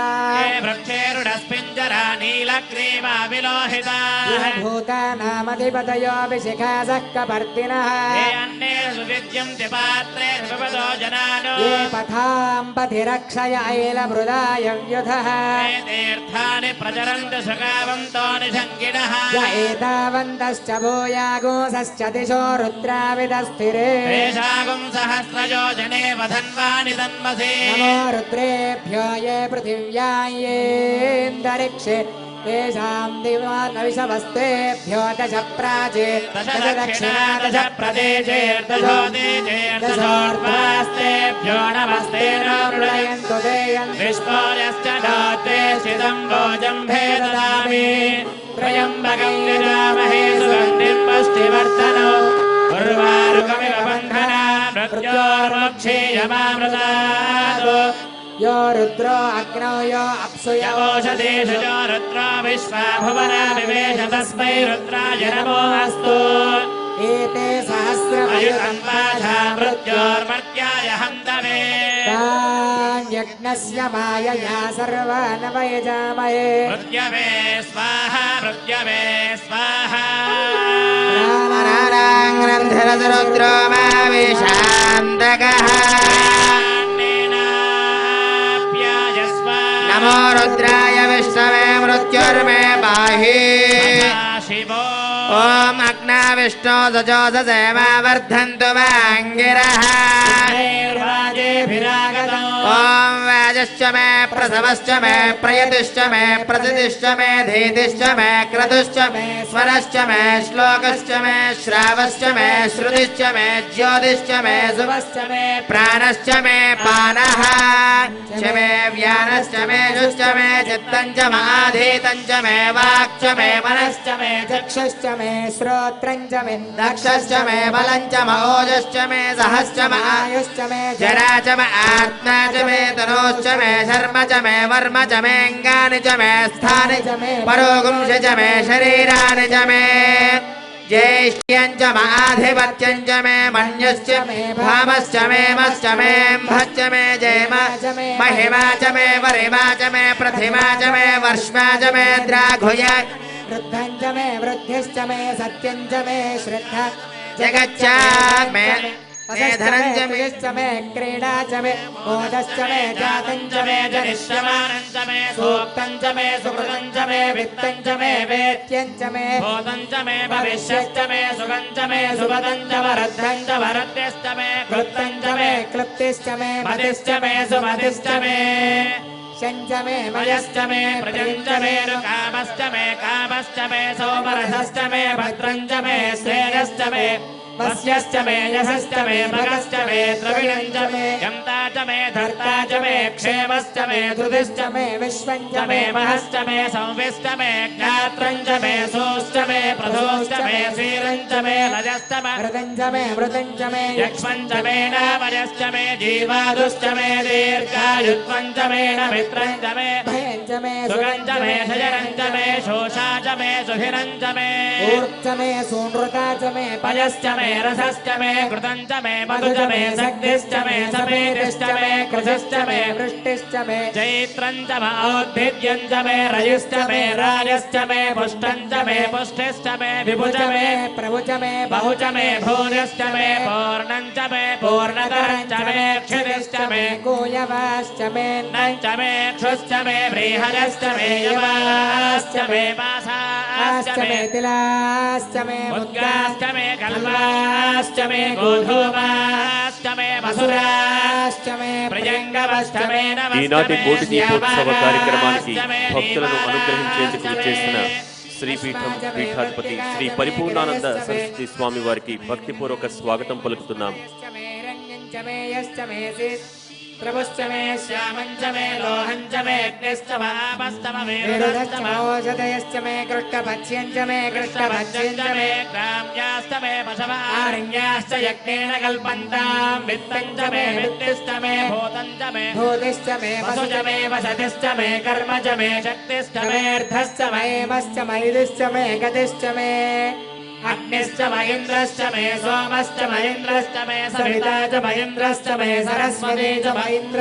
Speaker 5: వృక్షేరుడస్మింజరా నీలగ్రీవా విలోహితా
Speaker 4: भूतानामधिपतयोऽभिशिखासः कपर्दिनः
Speaker 5: अन्ये सुविद्यन्ति पात्रे सुपदो जना
Speaker 4: ये पथां पथिरक्षय ऐलमृदाय व्युधः
Speaker 5: तीर्थानि प्रचरन्ति सुगावन्तो निशङ्किनः
Speaker 4: य एतावन्तश्च भूयागोसश्च दिशो रुद्राविदस्थिरे
Speaker 5: तेषागुं सहस्रयोजने वधन्वानि तन्मसे
Speaker 4: नमो रुद्रेभ्यो ये पृथिव्या येऽन्तरिक्षे तेषां दिवानविषवस्तेभ्यो दश प्राचे
Speaker 5: दश दक्षिणा दश प्रदेशेर्दशोर्ध्वास्तेभ्यो नमस्ते
Speaker 4: मृडयन्तु ते
Speaker 5: विस्फोर्यश्च नोते स्थितं भोजम्भे ददामि त्र्यम्बकं यजामहे सुगन्धिं पुष्टिवर्धनो उर्वारुकमिव बन्धना मृत्योर्मुक्षीयमामृतात्
Speaker 4: यो रुद्रो अग्नौ यो अप्सु यो
Speaker 5: यवोषधेषु च रुद्रो विश्वा भुवना विवेश तस्मै रुद्राय नमोऽस्तु
Speaker 4: एते सहस्रमयुतं
Speaker 5: अयुतन्वाधा मृत्योर्मर्त्याय हन्तवे
Speaker 4: तान् यज्ञस्य मायया सर्वान् वयजामहे
Speaker 5: मृत्यवे स्वाहा मृत्यवे स्वाहा
Speaker 3: रुद्रो मा विशान्तकः नमो रुद्राय विष्णवे मृत्युर्मे पाहि
Speaker 5: शिवो
Speaker 3: ॐ अग्ना विष्णो सजोषसे मा वर्धन्तु वाङ्गिरः ॐ वाजश्च मे प्रसवश्च मे प्रयतिश्च मे प्रतिष्ठ मे धीतिश्च मे क्रतुश्च मे स्वरश्च मे श्लोकश्च मे श्रावश्च मे श्रुतिश्च मे ज्योतिश्च मे शुभश्च मे प्राणश्च मे पानः च मे व्यानश्च मे जुश्च मे चित्तं च माधीतं च मे वाक् च मे मनश्च मे
Speaker 4: चक्षुश्च मे श्रोत्रं च मे
Speaker 3: दक्षश्च मे बलं च महोजश्च मे सहश्च म
Speaker 4: आयुश्च मे
Speaker 3: जरा च म आत्मा च मे तनोश्च मे शर्म च मे वर्म च मे अङ्गानि च मे स्थानि च मे परोगुंश च मे शरीराणि च मे ज्येष्ठ्यं च माधिपत्यं च मे मन्यश्च मे भामश्च मे मश्च मे भश्च मे जयम महिमा च मे वरिमा च मे प्रतिमा च मे वर्ष्मा च मे द्राघुय
Speaker 4: वृद्धं च मे वृद्धिश्च मे सत्यं च मे श्रद्धा
Speaker 3: जगच्च मे धनं च मे
Speaker 4: मे क्रीडा च मे मोदश्च मे जातं च मे
Speaker 5: जनिष्यमानं च मे
Speaker 4: सूक्तं च मे सुकृतं च मे वित्तं च मे वेद्यं च मे
Speaker 5: भूतं च मे भविष्यश्च मे सुखं च मे सुभदं च वरद्धं च वरद्यश्च मे
Speaker 4: क्लुप्तं च मे क्लुप्तिश्च मे
Speaker 5: मतिश्च मे सुमतिश्च मे
Speaker 4: शञ्च मे
Speaker 5: मयश्च मे प्रजञ्च मे कामश्च मे कामश्च मे सोमरसश्च मे भद्रं च मे श्रेयश्च मे वस्यश्च मे यशश्च मे भगश्च मे द्रविणं च मे यन्ता च मे धर्ता च मे क्षेमश्च मे धृतिश्च मे
Speaker 4: विश्वं
Speaker 5: च मे महश्च मे संविश्च मे ज्ञात्रं च मे सोश्च मे प्रथोश्च मे क्षीरं च मे रजश्च मे
Speaker 4: मृतं च मे मृतं च मे
Speaker 5: यक्ष्मं च मे नामयश्च मे जीवादुश्च मे दीर्घायुत्वं च मे नमित्रं च मे
Speaker 4: भयं च मे
Speaker 5: सुखं च मे शयनं च मे शोषा च मे सुधिरं च मे
Speaker 4: ऊर्च मे सूनृता च मे
Speaker 5: पयश्च मे रसश्च मे कृतं च मे मधु च मे शक्तिश्च मे समेतिश्च मे कृशश्च मे
Speaker 4: वृष्टिश्च मे
Speaker 5: चैत्रं च मौद्भिद्यं च मे रजिश्च मे राजश्च मे पुष्टं च मे पुष्टिश्च मे विभु च मे
Speaker 4: प्रभु च मे
Speaker 5: बहु च मे भूयश्च मे पूर्णं च मे पूर्णतरं च मे क्षितिश्च मे
Speaker 4: गोयवाश्च मे
Speaker 5: नं च मे क्षुश्च मे बृहदश्च मे यवाश्च मे वासाश्च मे
Speaker 4: तिलाश्च मे
Speaker 5: मुद्गाश्च मे कल्पाश्च मे गोधूमाश्च मे मसुराश्च मे प्रियङ्गवश्च मे
Speaker 6: ఈనాటి కోటి దీపోత్సవ కార్యక్రమానికి భక్తులను అనుగ్రహించేందుకు చేసిన శ్రీపీఠం పీఠాధిపతి శ్రీ పరిపూర్ణానంద సరస్వతి స్వామి వారికి భక్తిపూర్వక స్వాగతం పలుకుతున్నాం.
Speaker 5: प्रभुश्च मे श्यामं च मे लोहं च मे अग्निश्च वापस्तम
Speaker 4: वेरुदश्च मोषधयश्च मे कृष्णभक्ष्यं च मे कृष्णभक्ष्यं च मे
Speaker 5: ग्राम्याश्च मे पशवारण्याश्च यज्ञेन कल्पन्तां वित्तं च मे वित्तिश्च मे भूतं च मे
Speaker 4: भूतिश्च मे
Speaker 5: वसु च मे वसतिश्च मे कर्म च मे शक्तिश्च मे
Speaker 4: मेऽर्थश्च मयेमश्च मैदिश्च मे गतिश्च मे
Speaker 5: अग्निश्च महेन्द्रश्च मे सोमश्च महेन्द्रश्च मे सविता च महेन्द्रश्च मे सरस्वती च महेन्द्र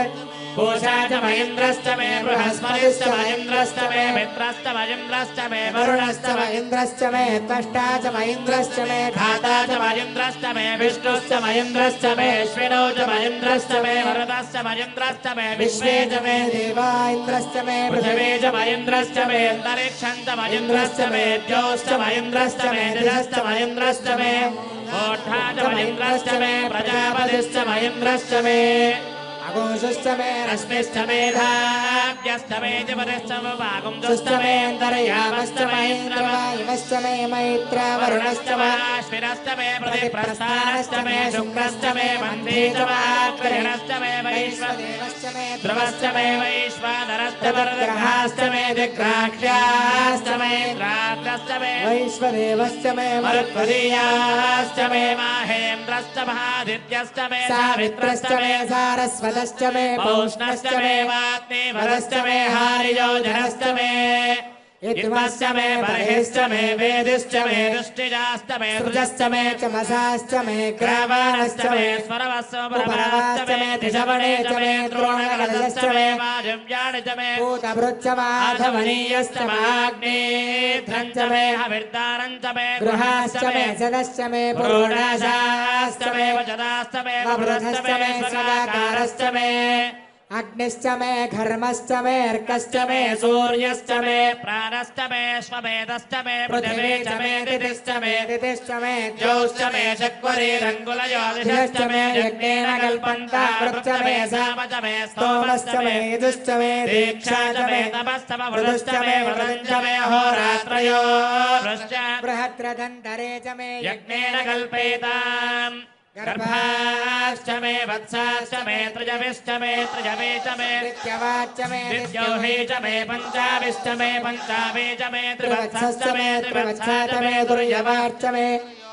Speaker 5: पूषा च महेन्द्रश्च मे बृहस्पतिश्च महेन्द्रश्च मे मित्रश्च महेन्द्रश्च मे वरुणश्च
Speaker 4: महेन्द्रश्च मे त्वष्टा च महेन्द्रश्च मे
Speaker 5: धाता च महेन्द्रश्च मे विष्णुश्च महेन्द्रश्च मे अश्विनौ च महेन्द्रश्च मे वरदश्च महेन्द्रश्च मे विश्वे च मे
Speaker 4: देवा इन्द्रश्च मे
Speaker 5: पृथिवी च महेन्द्रश्च मे अन्तरिक्षं च महेन्द्रश्च मे द्यौश्च महेन्द्रश्च मे दिशश्च महेन्द्रश्च मे ओष्ठा च महेन्द्रश्च मे प्रजापतिश्च महेन्द्रश्च मे
Speaker 4: अगोषश्च मे
Speaker 5: रश्मिश्च मेधाव्यश्च मे जपतिश्च वागुंश्च मे अन्तर्यामश्च महेन्द्रः
Speaker 4: वायुमश्च मे मैत्र
Speaker 5: वरुणश्च वाश्विनश्च मे प्रतिप्रस्थानश्च मे शुक्रश्च मे मन्त्री च वाग्रहिणश्च मे वैश्वदेवश्च मे ध्रुवश्च मे वैश्वानरश्च वरदग्रहाश्च मे दिग्राक्ष्याश्च मे इन्द्राग्रश्च मे
Speaker 4: वैश्वदेवश्च मे
Speaker 5: मरुत्वदीयाश्च मे माहेन्द्रश्च महादित्यश्च मे सावित्रश्च मे
Speaker 4: सारस्वतश्च मे
Speaker 5: पौष्णश्च मे वाग्देवरश्च मे हारियोजनश्च मे इन्द्रश्च मे बर्हिश्च मे वेदिश्च मे दृष्टिजाश्च मे
Speaker 4: सृजश्च मे चमसाश्च मे
Speaker 5: ग्रावाणश्च मे स्वरवस्व प्रभराश्च मे दिशवणे च मे द्रोणगलश्च मे वाजव्याणि च मे
Speaker 4: भूतभृच्च
Speaker 5: आधवनीयश्च माग्नेध्रं च मे हविर्दानं च मे
Speaker 4: गृहाश्च मे सदश्च मे
Speaker 5: पुरोडाशाश्च मे वचदाश्च मे वृद्धश्च मे सदाकारश्च मे
Speaker 4: अग्निश्च मे घर्मश्च मे अर्कश्च
Speaker 5: मे सूर्यश्च मे प्राणश्च मे स्वमेधश्च मे पृथिवी च मे दितिश्च मे
Speaker 4: दितिश्च मे
Speaker 5: ज्योश्च मे चक्वरीरङ्गुलयोधिश्च मे यज्ञेन कल्पन्ता वृत्त मे साम च मे स्तोमश्च मे
Speaker 4: यजुश्च मे
Speaker 5: दीक्षा च मे तपस्तव वृदश्च मे व्रतं च मे होरात्रयो वृश्च
Speaker 4: बृहद्रदन्तरे च मे
Speaker 5: यज्ञेन कल्पेताम् गर्भाश्च मे वत्साश्च मे त्रिजविश्च मे त्रिजवे च मे
Speaker 4: नित्यवाच्च मे
Speaker 5: द्विजौहे च मे पञ्चाविश्च मे पञ्चावे च मे त्रिवत्सश्च मे
Speaker 4: त्रिवत्सा
Speaker 5: त्रिवत्सा
Speaker 4: च मे दुर्यवाच्च मे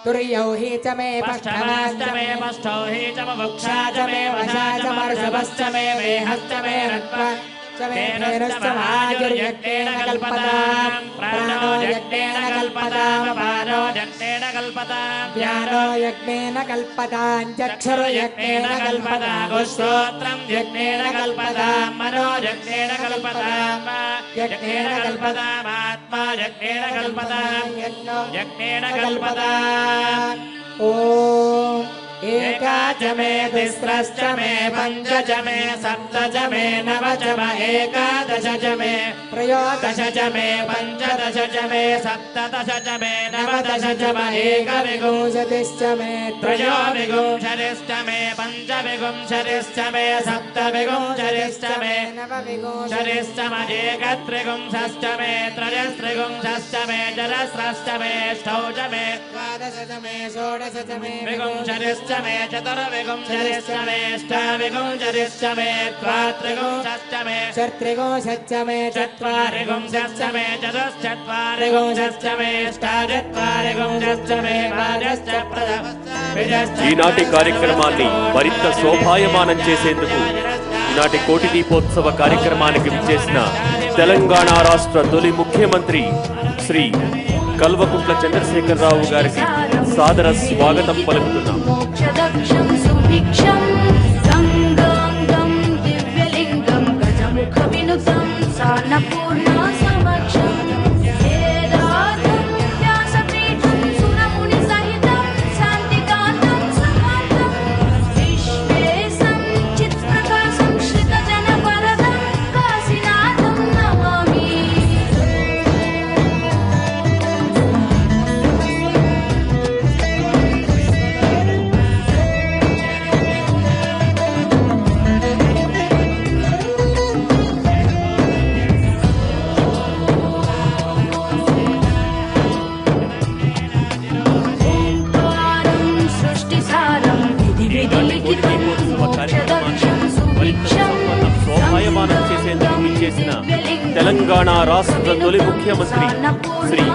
Speaker 4: दुर्यौहि च मे
Speaker 5: पष्ठवाश्च मे पष्ठौहे च मुक्षा च मे वशा च मर्षभश्च मे मेहश्च मे रत्वा
Speaker 4: च मे धेनुश्च महायुर्यज्ञेन कल्पताम्
Speaker 5: प्राणो यज्ञेन कल्पताम् अपानो यज्ञेन कल्पताम्
Speaker 4: व्यानो यज्ञेन कल्पताम् चक्षुर्यज्ञेन कल्पताम्
Speaker 5: श्रोत्रं यज्ञेन कल्पताम् मनो यज्ञेन कल्पताम् यज्ञेन कल्पताम् आत्मा यज्ञेन कल्पताम् यज्ञेन कल्पताम्
Speaker 4: ॐ
Speaker 5: एका च मे तिस्रश्च मे पञ्च च मे सप्त च मे नव च म एकादश च मे
Speaker 4: त्रयोदश
Speaker 5: दश च मे पञ्चदश च मे सप्तदश च मे नवदश च म एकविंशतिश्च
Speaker 4: मे
Speaker 5: त्रयोविंशतिश्च मे पञ्चविंशतिश्च मे सप्तविंशतिश्च मे नवविंशतिश्च म एकत्रिंशश्च मे त्रयस्त्रिंशश्च मे चतस्रश्च मे अष्टौ च मे
Speaker 4: द्वादश च मे षोडश च मे
Speaker 5: विंशतिश्च मे चतुर्विंशतिश्च मे अष्टाविंशतिश्च मे द्वात्रिंशश्च मे
Speaker 4: चतुर्विंशश्च मे
Speaker 5: चत्वारिंशश्च मे चतुश्चत्वारिंशश्च मे अष्टाचत्वारिंशश्च मे द्वादश्च
Speaker 6: ఈనాటి కార్యక్రమాన్ని మరింత శోభాయమానం చేసేందుకు ఈనాటి కోటి దీపోత్సవ కార్యక్రమానికి విచ్చేసిన తెలంగాణ రాష్ట్ర తొలి ముఖ్యమంత్రి శ్రీ కల్వకుంట్ల చంద్రశేఖరరావు గారికి సాదర స్వాగతం పలుకుతున్నాం.
Speaker 2: మోక్షదక్షం సుభిక్షం గంగాంగం దివ్యలింగం గజముఖ వినుతం సాన్నపూర్ణ సమక్షం వేదాంతం వ్యాసపీఠం సురముని సహితం శాంతికాంతం సమాంతం విశ్వేశం చిత్ప్రకాశం శ్రితజన వరదం కాశీనాథం నమామి. ఓంకారం సృష్టిసారం విధి విధిలిఖితం మోక్షదక్షం సుభిక్షం
Speaker 6: శోభాయమానం చేసేందుకు విచ్చేసిన తెలంగాణ రాష్ట్ర తొలి ముఖ్యమంత్రి శ్రీ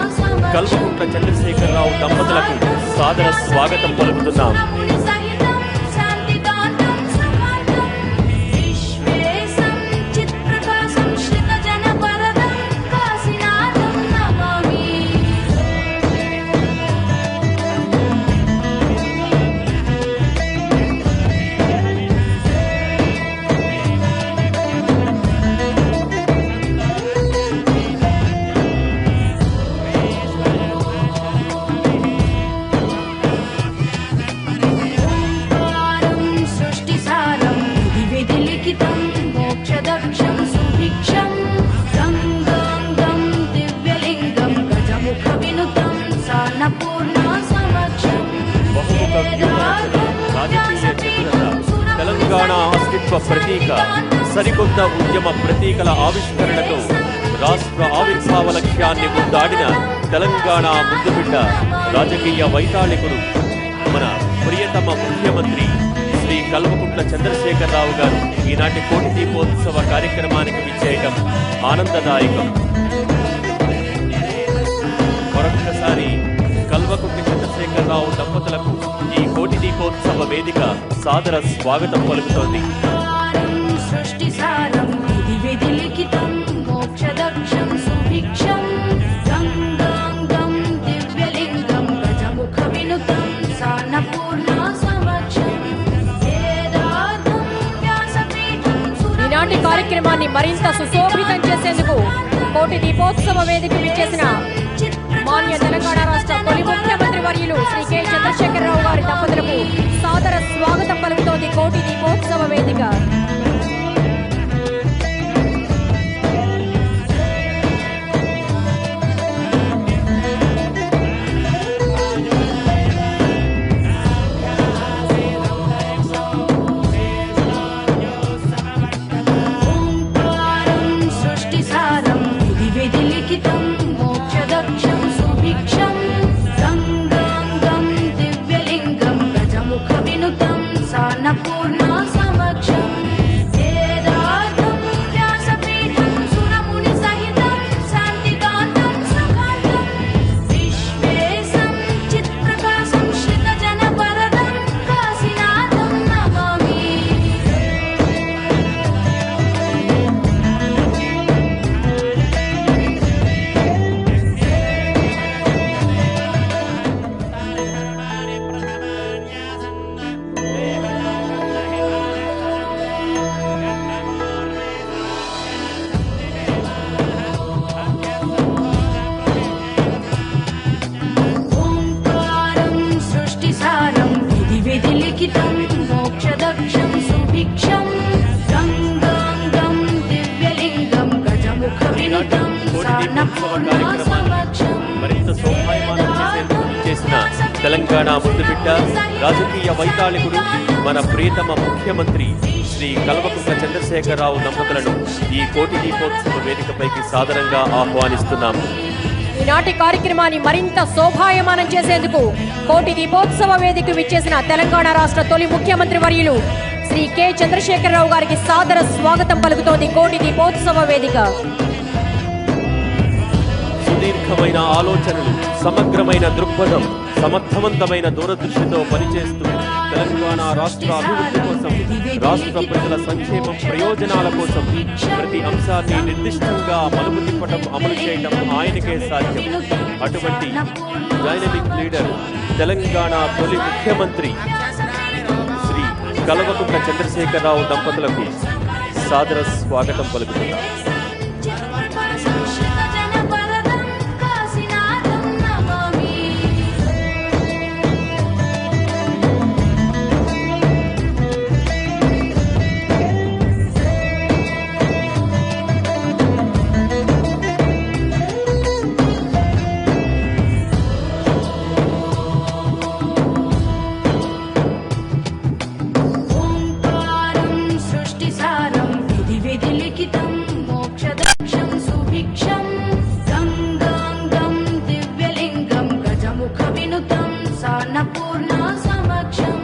Speaker 6: కల్వకుంట్ల చంద్రశేఖరరావు దంపతులకు సాదర స్వాగతం పలుకుతున్నాం.
Speaker 2: సురముని సహితం శాంతికాంతం సమాంతం విశ్వేశం చిత్ప్రకాశం శ్రితజన వరదం కాశీనాథం నమామి.
Speaker 6: ప్రతీక, సరికొత్త ఉద్యమ ప్రతీకల ఆవిష్కరణతో రాష్ట్ర ఆవిర్భావ లక్ష్యాన్ని ముందాడిన తెలంగాణ ముద్దుబిడ్డ, రాజకీయ వైతాళికుడు, మన ప్రియతమ ముఖ్యమంత్రి శ్రీ కల్వకుంట్ల చంద్రశేఖరరావు గారు ఈనాటి కోటి దీపోత్సవ కార్యక్రమానికి విచ్చేయటం ఆనందదాయకం. మరొక్కసారి కల్వకుంట్ల చంద్రశేఖరరావు దంపతులకు ఈ కోటి దీపోత్సవ వేదిక సాదర స్వాగతం పలుకుతోంది.
Speaker 2: సృష్టి సారం విధి విధి లిఖితం మోక్షదక్షం సుభిక్షం గంగాంగం దివ్యలింగం గజముఖ వినుతం సాన్నపూర్ణ సమక్షం వేదార్థం వ్యాసపీఠం
Speaker 1: ఈనాటి కార్యక్రమాన్ని మరింత సుశోభితం చేసేందుకు కోటి దీపోత్సవ వేదిక విచ్చేసిన మాన్య తెలంగాణ రాష్ట్ర తొలి ముఖ్యమంత్రి వర్యులు శ్రీ కె చంద్రశేఖరరావు గారి దంపతులకు సాదర స్వాగతం పలుకుతోంది కోటి దీపోత్సవ వేదిక.
Speaker 2: ఓంకారం సృష్టి సారం విధి విధి లిఖితం మోక్షదక్షం సుభిక్షం గంగాంగం దివ్యలింగం గజముఖ వినుతం సాన్నపూర్ణ సమక్షం వేదార్థం వ్యాసపీఠం సురముని సహితం శాంతికాంతం సుఖాంతం విశ్వేశం చిత్ప్రకాశం శ్రితజన వరదం కాశీనాథం నమామి. ఓంకారం సృష్టి సారం విధి విధి లిఖితం మోక్షదక్షం సుభిక్షం గంగాంగం దివ్యలింగం గజముఖ వినుతం సాన్నపూర్ణ సమక్షం
Speaker 6: మరింత శోభాయమానం చేసిన తెలంగాణ ముద్దుబిడ్డ, రాజకీయ వైతాళికుడు, మన ప్రియతమ ముఖ్యమంత్రి శ్రీ కల్వకుంట్ల చంద్రశేఖరరావు దంపతులను ఈ కోటి దీపోత్సవ వేదికపైకి సాదరంగా ఆహ్వానిస్తున్నాము.
Speaker 1: ఈనాటి కార్యక్రమాన్ని మరింత శోభాయమానం చేసేందుకు కోటి దీపోత్సవ వేదిక విచ్చేసిన తెలంగాణ రాష్ట్ర తొలి ముఖ్యమంత్రి వర్యులు శ్రీ కె చంద్రశేఖరరావు గారికి సాదర స్వాగతం పలుకుతోంది కోటి దీపోత్సవ వేదిక.
Speaker 6: సుదీర్ఘమైన ఆలోచనలు, సమగ్రమైన దృక్పథం, సమర్థవంతమైన దూరదృష్టితో పనిచేస్తూ తెలంగాణ రాష్ట్ర అభివృద్ధి కోసం, రాష్ట్ర ప్రజల సంక్షేమం ప్రయోజనాల కోసం ప్రతి అంశాన్ని నిర్దిష్టంగా మలుపు తిప్పటం, అమలు చేయటం ఆయనకే సాధ్యం. అటువంటి డైనమిక్ లీడర్, తెలంగాణ తొలి ముఖ్యమంత్రి శ్రీ కల్వకుంట్ల చంద్రశేఖరరావు దంపతులకు సాదర స్వాగతం పలుకుతున్నారు.
Speaker 2: శ్రితజన వరదం కాశీనాథం నమామి. ఓంకారం సృష్టి సారం విధి విధి లిఖితం మోక్షదక్షం సుభిక్షం గంగాంగం దివ్యలింగం గజముఖ వినుతం సాన్నపూర్ణ సమక్షం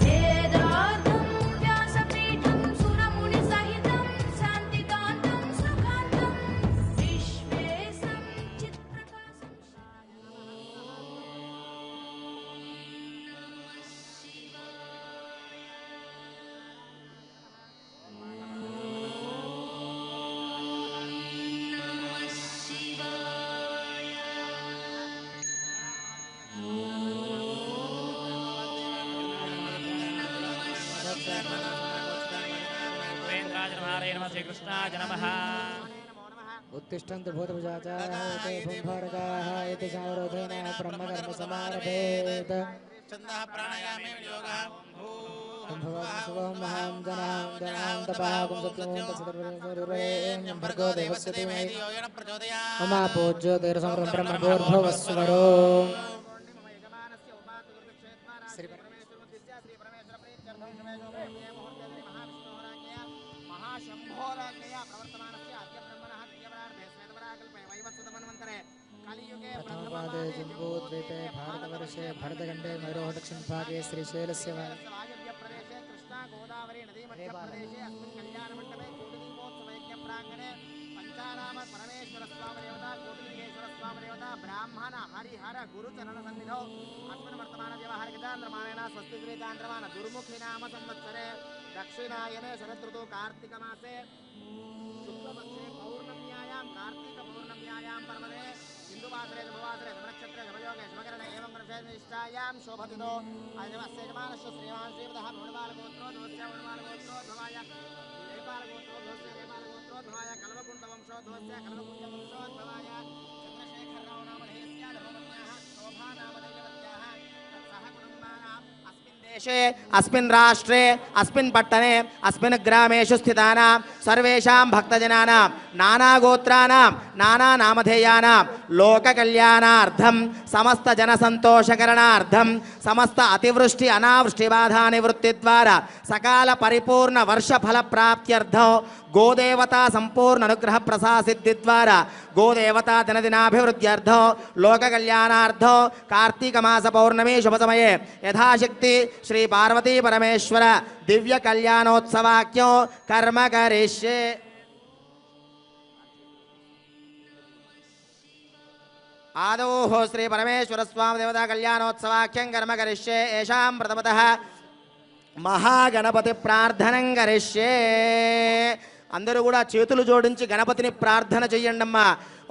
Speaker 2: వేదార్థం వ్యాసపీఠం సురముని సహితం శాంతికాంతం సుఖాంతం విశ్వేశం చిత్ప్రకాశం.
Speaker 5: శ్రీకృష్ణాయ నమః.
Speaker 4: उत्तिष्ठन्तु भूतभुजाचाः ते भूम्भारकाः इति संवरोधेन ब्रह्मकर्म समारभेत्
Speaker 5: छन्दः प्राणायामे योगः
Speaker 4: शुभं महां जनां जनां तपाहं सत्यं तत्सर्वं भर्गो देवस्य धीमहि मम पूज्यो देवसमृद्धं ब्रह्मभूर्भुवस्वरो द्वीपे भारतवर्षे भरतखण्डे मयूरोः दक्षिणभागे श्रीशैलस्य
Speaker 3: वायव्यप्रदेशे कृष्णा गोदावरी नदीमध्यप्रदेशे अस्मिन् कल्याणमण्डपे कोटिदीपोत्सवयज्ञप्राङ्गणे पञ्चानाम परमेश्वरस्वामिदेवता कोटिलिङ्गेश्वरस्वामिदेवता ब्राह्मण हरिहर गुरुचरणसन्निधौ अस्मिन् वर्तमानव्यवहारिकतान्द्रमाणेन स्वस्तिग्रीतान्द्रमान दुर्मुखिनाम संवत्सरे दक्षिणायने शरदृतु कार्तिकमासे शुक्लपक्षे पौर्णम्यायां कार्तिकपौर्णम्यायां पर्वणे हिन्दुवासरे शुभवासरे शुभनक्षत्रे शुभयोगे शुभकरणे एवं वर्षनिष्ठायां शोभतितो अस्य यजमानस्य श्रीमान् श्रीपदः वरुणबालगोत्रोद्भवाय नेपालगोत्रोद्भवाय कल्वकुण्डवंशोद्भवस्य कल्वकुण्डवंशोद्भवाय चन्द्रशेखरराव नामधेयस्य धर्मपत्न्याः शोभा नामधेयवत्याः सह कुटुम्बानाम् अस्मिन् देशे अस्मिन् राष्ट्रे अस्मिन् पट्टने अस्मिन् ग्रामेषु स्थितानां सर्वेषां भक्तजनानां नानागोत्राणां नानानामधेयानां लोककल्याणार्थं समस्तजनसन्तोषकरणार्थं समस्त अतिवृष्टि अनावृष्टिबाधानिवृत्तिद्वारा सकाल परिपूर्ण वर्षफलप्राप्त्यर्थं गोदेवता संपूर्ण अनुग्रह प्रसासिद्धि द्वारा गोदेवता दिनदिनाभिवृद्ध्यर्थं लोककल्याणार्थं कार्तिक मास पौर्णमी शुभ समये यथाशक्ति श्री पार्वती परमेश्वर दिव्य कल्याणोत्सवाख्यो कर्म करिष्ये। आदौ श्री परमेश्वर स्वामी देवता कल्याणोत्सवाख्यं कर्म करिष्ये। येषां प्रथमतः महागणपति प्रार्थनं करिष्ये। అందరూ కూడా చేతులు జోడించి గణపతిని ప్రార్థన చెయ్యండమ్మా.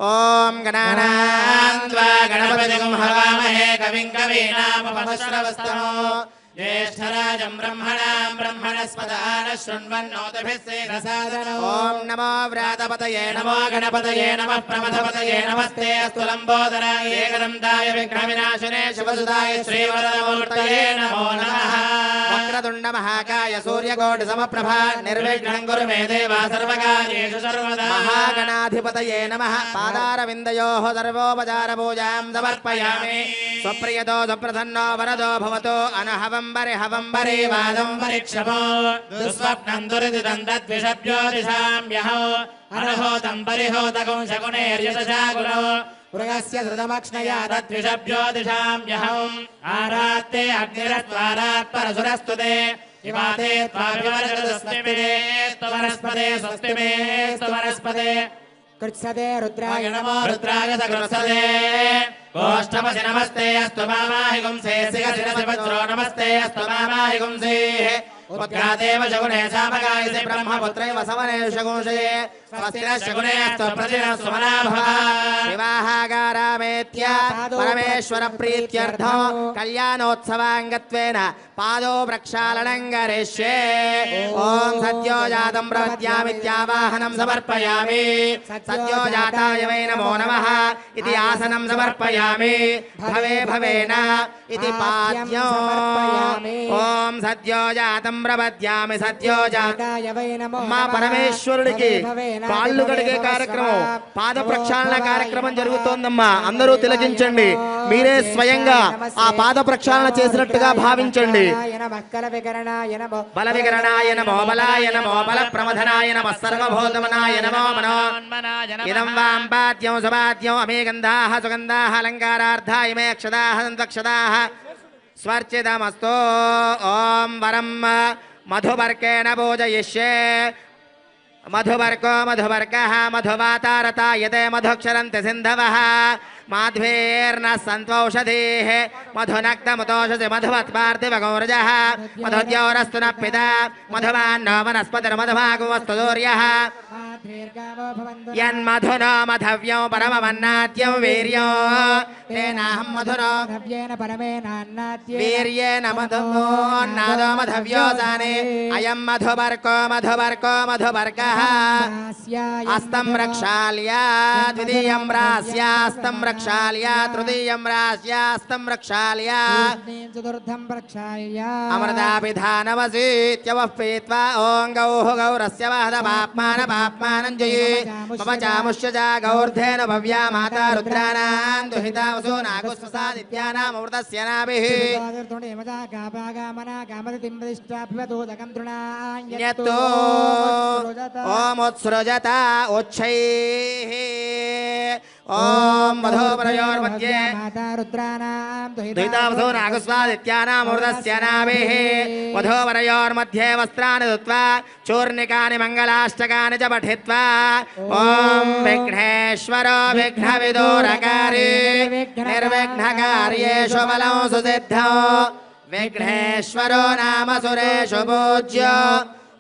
Speaker 3: ఓం గణానాన్వా గణపతిం హవామహే కవిం కవీనాముపమశ్రవస్తమో జ్యేష్ఠరాజం బ్రహ్మణాం బ్రహ్మణస్పదాన శృణ్వన్నోతిభిస్సేదసాదనో. ఓం నమో వ్రాతపతయే నమో గణపతయే నమః ప్రమథపతయే నమస్తే అస్తు లంబోదరాయ ఏకదంతాయ విఘ్నవినాశనే శుభసుదాయ శ్రీవరదమూర్తయే నమో నమః. వక్రతుండ మహాకాయ సూర్యకోటి సమప్రభా నిర్విఘ్నం కురు మే దేవా సర్వకార్యేషు సర్వదా. మహాగణాధిపతయే నమః. పాదారవిందయోః సర్వోపచార పూజాం సమర్పయామి. స్వప్రియతో సుప్రసన్నో వరదో భవతో అనహవం హవంబరే వాదం పరీక్షమో దుస్వప్నం దురిదిదం తద్విషభ్యోదిశామ్యహో అనహోతం పరిహోతకం శకునేర్యతశాకులో మృగస్య ధృతమక్ష్ణయా తద్విషభ్యోదిశామ్యహం ఆరాత్తే అగ్నిరత్వారాత్ పరశురస్తుతే ఇవాతే త్వాభివర్షదస్మిమే త్వరస్పదే స్వస్తిమే త్వరస్పదే
Speaker 4: कृत्सदे रुद्राय
Speaker 3: नमो रुद्राय सकृत्सदे. गोष्ठमसि नमस्ते अस्तु मामाहि गुंसे सिगसिरसि वज्रो नमस्ते अस्तु मामाहि गुंसे. उद्गादेव शकुने सामगायसि ब्रह्मपुत्रैव समने शकुंसे स्वस्ति नः शकुने अस्तु प्रतिनः सुमना भव. विवाहागारामेत्य परमेश्वर प्रीत्यर्थं कल्याणोत्सवाङ्गत्वेन पादो प्रक्षालनं करिष्ये. ओम सद्यो जातं प्रपद्यामित्यावाहनं समर्पयामि. सद्यो जाताय वै नमो नमः इति आसनं समर्पयामि. भवे भवेन इति पाद्यो. ओम सद्यो जातं प्रपद्यामि सद्यो जाताय वै नमो नमः. మా పరమేశ్వరుడికి కాళ్ళు కడిగే కార్యక్రమం పాద ప్రక్షాళన కార్యక్రమం జరుగుతోందమ్మా. అందరూ తిలకించండి. మీరే స్వయంగా ఆ పాద ప్రక్షాళన చేసినట్టుగా భావించండి. బల వికరణాయ నమో బలాయ నమో బల ప్రమథనాయ నమః సర్వభూతమనాయ నమో మనో. ఇదం వాం పాద్యం సుపాద్యం అమే గంధాః సుగంధాః అలంకారార్థాయ మే అక్షదాః సంతక్షదాః స్వర్చితమస్తు. ఓం వరం మధువర్కేణ పూజయిష్యే. మధువర్కో మధువర్కః మధువాతారతాయతే మధుక్షరంతి సింధవః. మాధ్వేర్న సంత్వౌషధీః మధునక్తముతోషసి మధువత్పార్థివగౌరజः. మధుద్యోరస్తు నః పితా మధుమాన్నో వనస్పతిర్మధుమాగుమస్తు సూర్యः. యన్మధునో మధవ్యం పరమమన్నాద్యం వీర్యం తేనాహం మధునో వీర్యేణ మధుమోన్నాదో మధవ్యోసానే. అయం మధువర్కో మధువర్కో మధువర్కः. హస్తం రక్షాల్య ద్వితీయం రాస్యాస్తం రక్షాల్య తృతీయం రాస్యాస్తం రక్షాల్య
Speaker 4: చతుర్థం ప్రక్షాళ్య
Speaker 3: అమృతాభిధానమసీత్యవః పీత్వా ఓం గౌః గౌరస్య వహద పాప్మాన పాప్మానం జయే. మమ చాముష్య చ గౌర్ధేన భవ్యా మాతా రుద్రాణాం దుహితా వసో నాగుస్వసాదిత్యానాం అమృతస్య నాభిః. న్యత్తో ఓముత్సృజత ఉచ్చైః ఓం వధోపరయోర్मध्ये
Speaker 4: మాతా రుద్రానాం
Speaker 3: ద్వైతావసో నాగస్వాదిత్యానామృతస్య నాభిః వధోవరయోర్मध्ये వస్త్రాన్ని ధృత్వా చూర్ణికాని మంగళాష్టకాని చ పఠిత్వా ఓం విఘ్నేశ్వరో విఘ్నవిదూరకారి నిర్విఘ్నకార్యేషు బలం సుసిద్ధం విఘ్నేశ్వరో నామ సురేషు పూజ్యో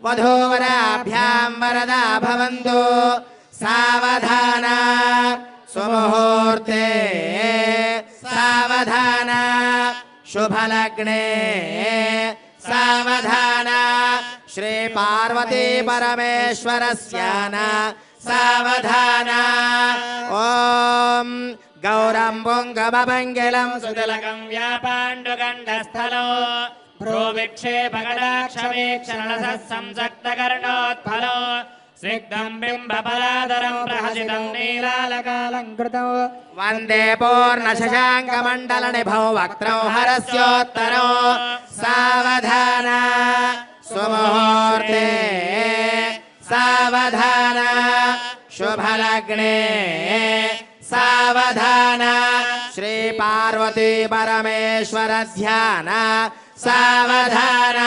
Speaker 3: వధూవరాభ్యాం వరదా భవంతు సావధాన సుముహూర్తే సావధాన శుభలగ్నే సావధాన శ్రీ పార్వతీ పరమేశ్వరస్యాన సావధాన ఓం గౌరం పుంగమమంగళం
Speaker 5: సుతిలకం వ్యాపాండుగండస్థలో ప్రోవిక్షేపగడాక్షమేక్షణసः సంసక్తకర్ణోత్ఫలో స్నిగ్ధం బింబపరాదరం ప్రహసితం నీలాలకాలంకృతం
Speaker 3: వందే పూర్ణ శశాంకమండల నిభౌ వక్త్రౌ హరస్యోత్తరో సావధాన సుముహూర్తే సావధాన శుభలగ్నే సావధాన శ్రీ పార్వతీ పరమేశ్వర ధ్యాన సావధాన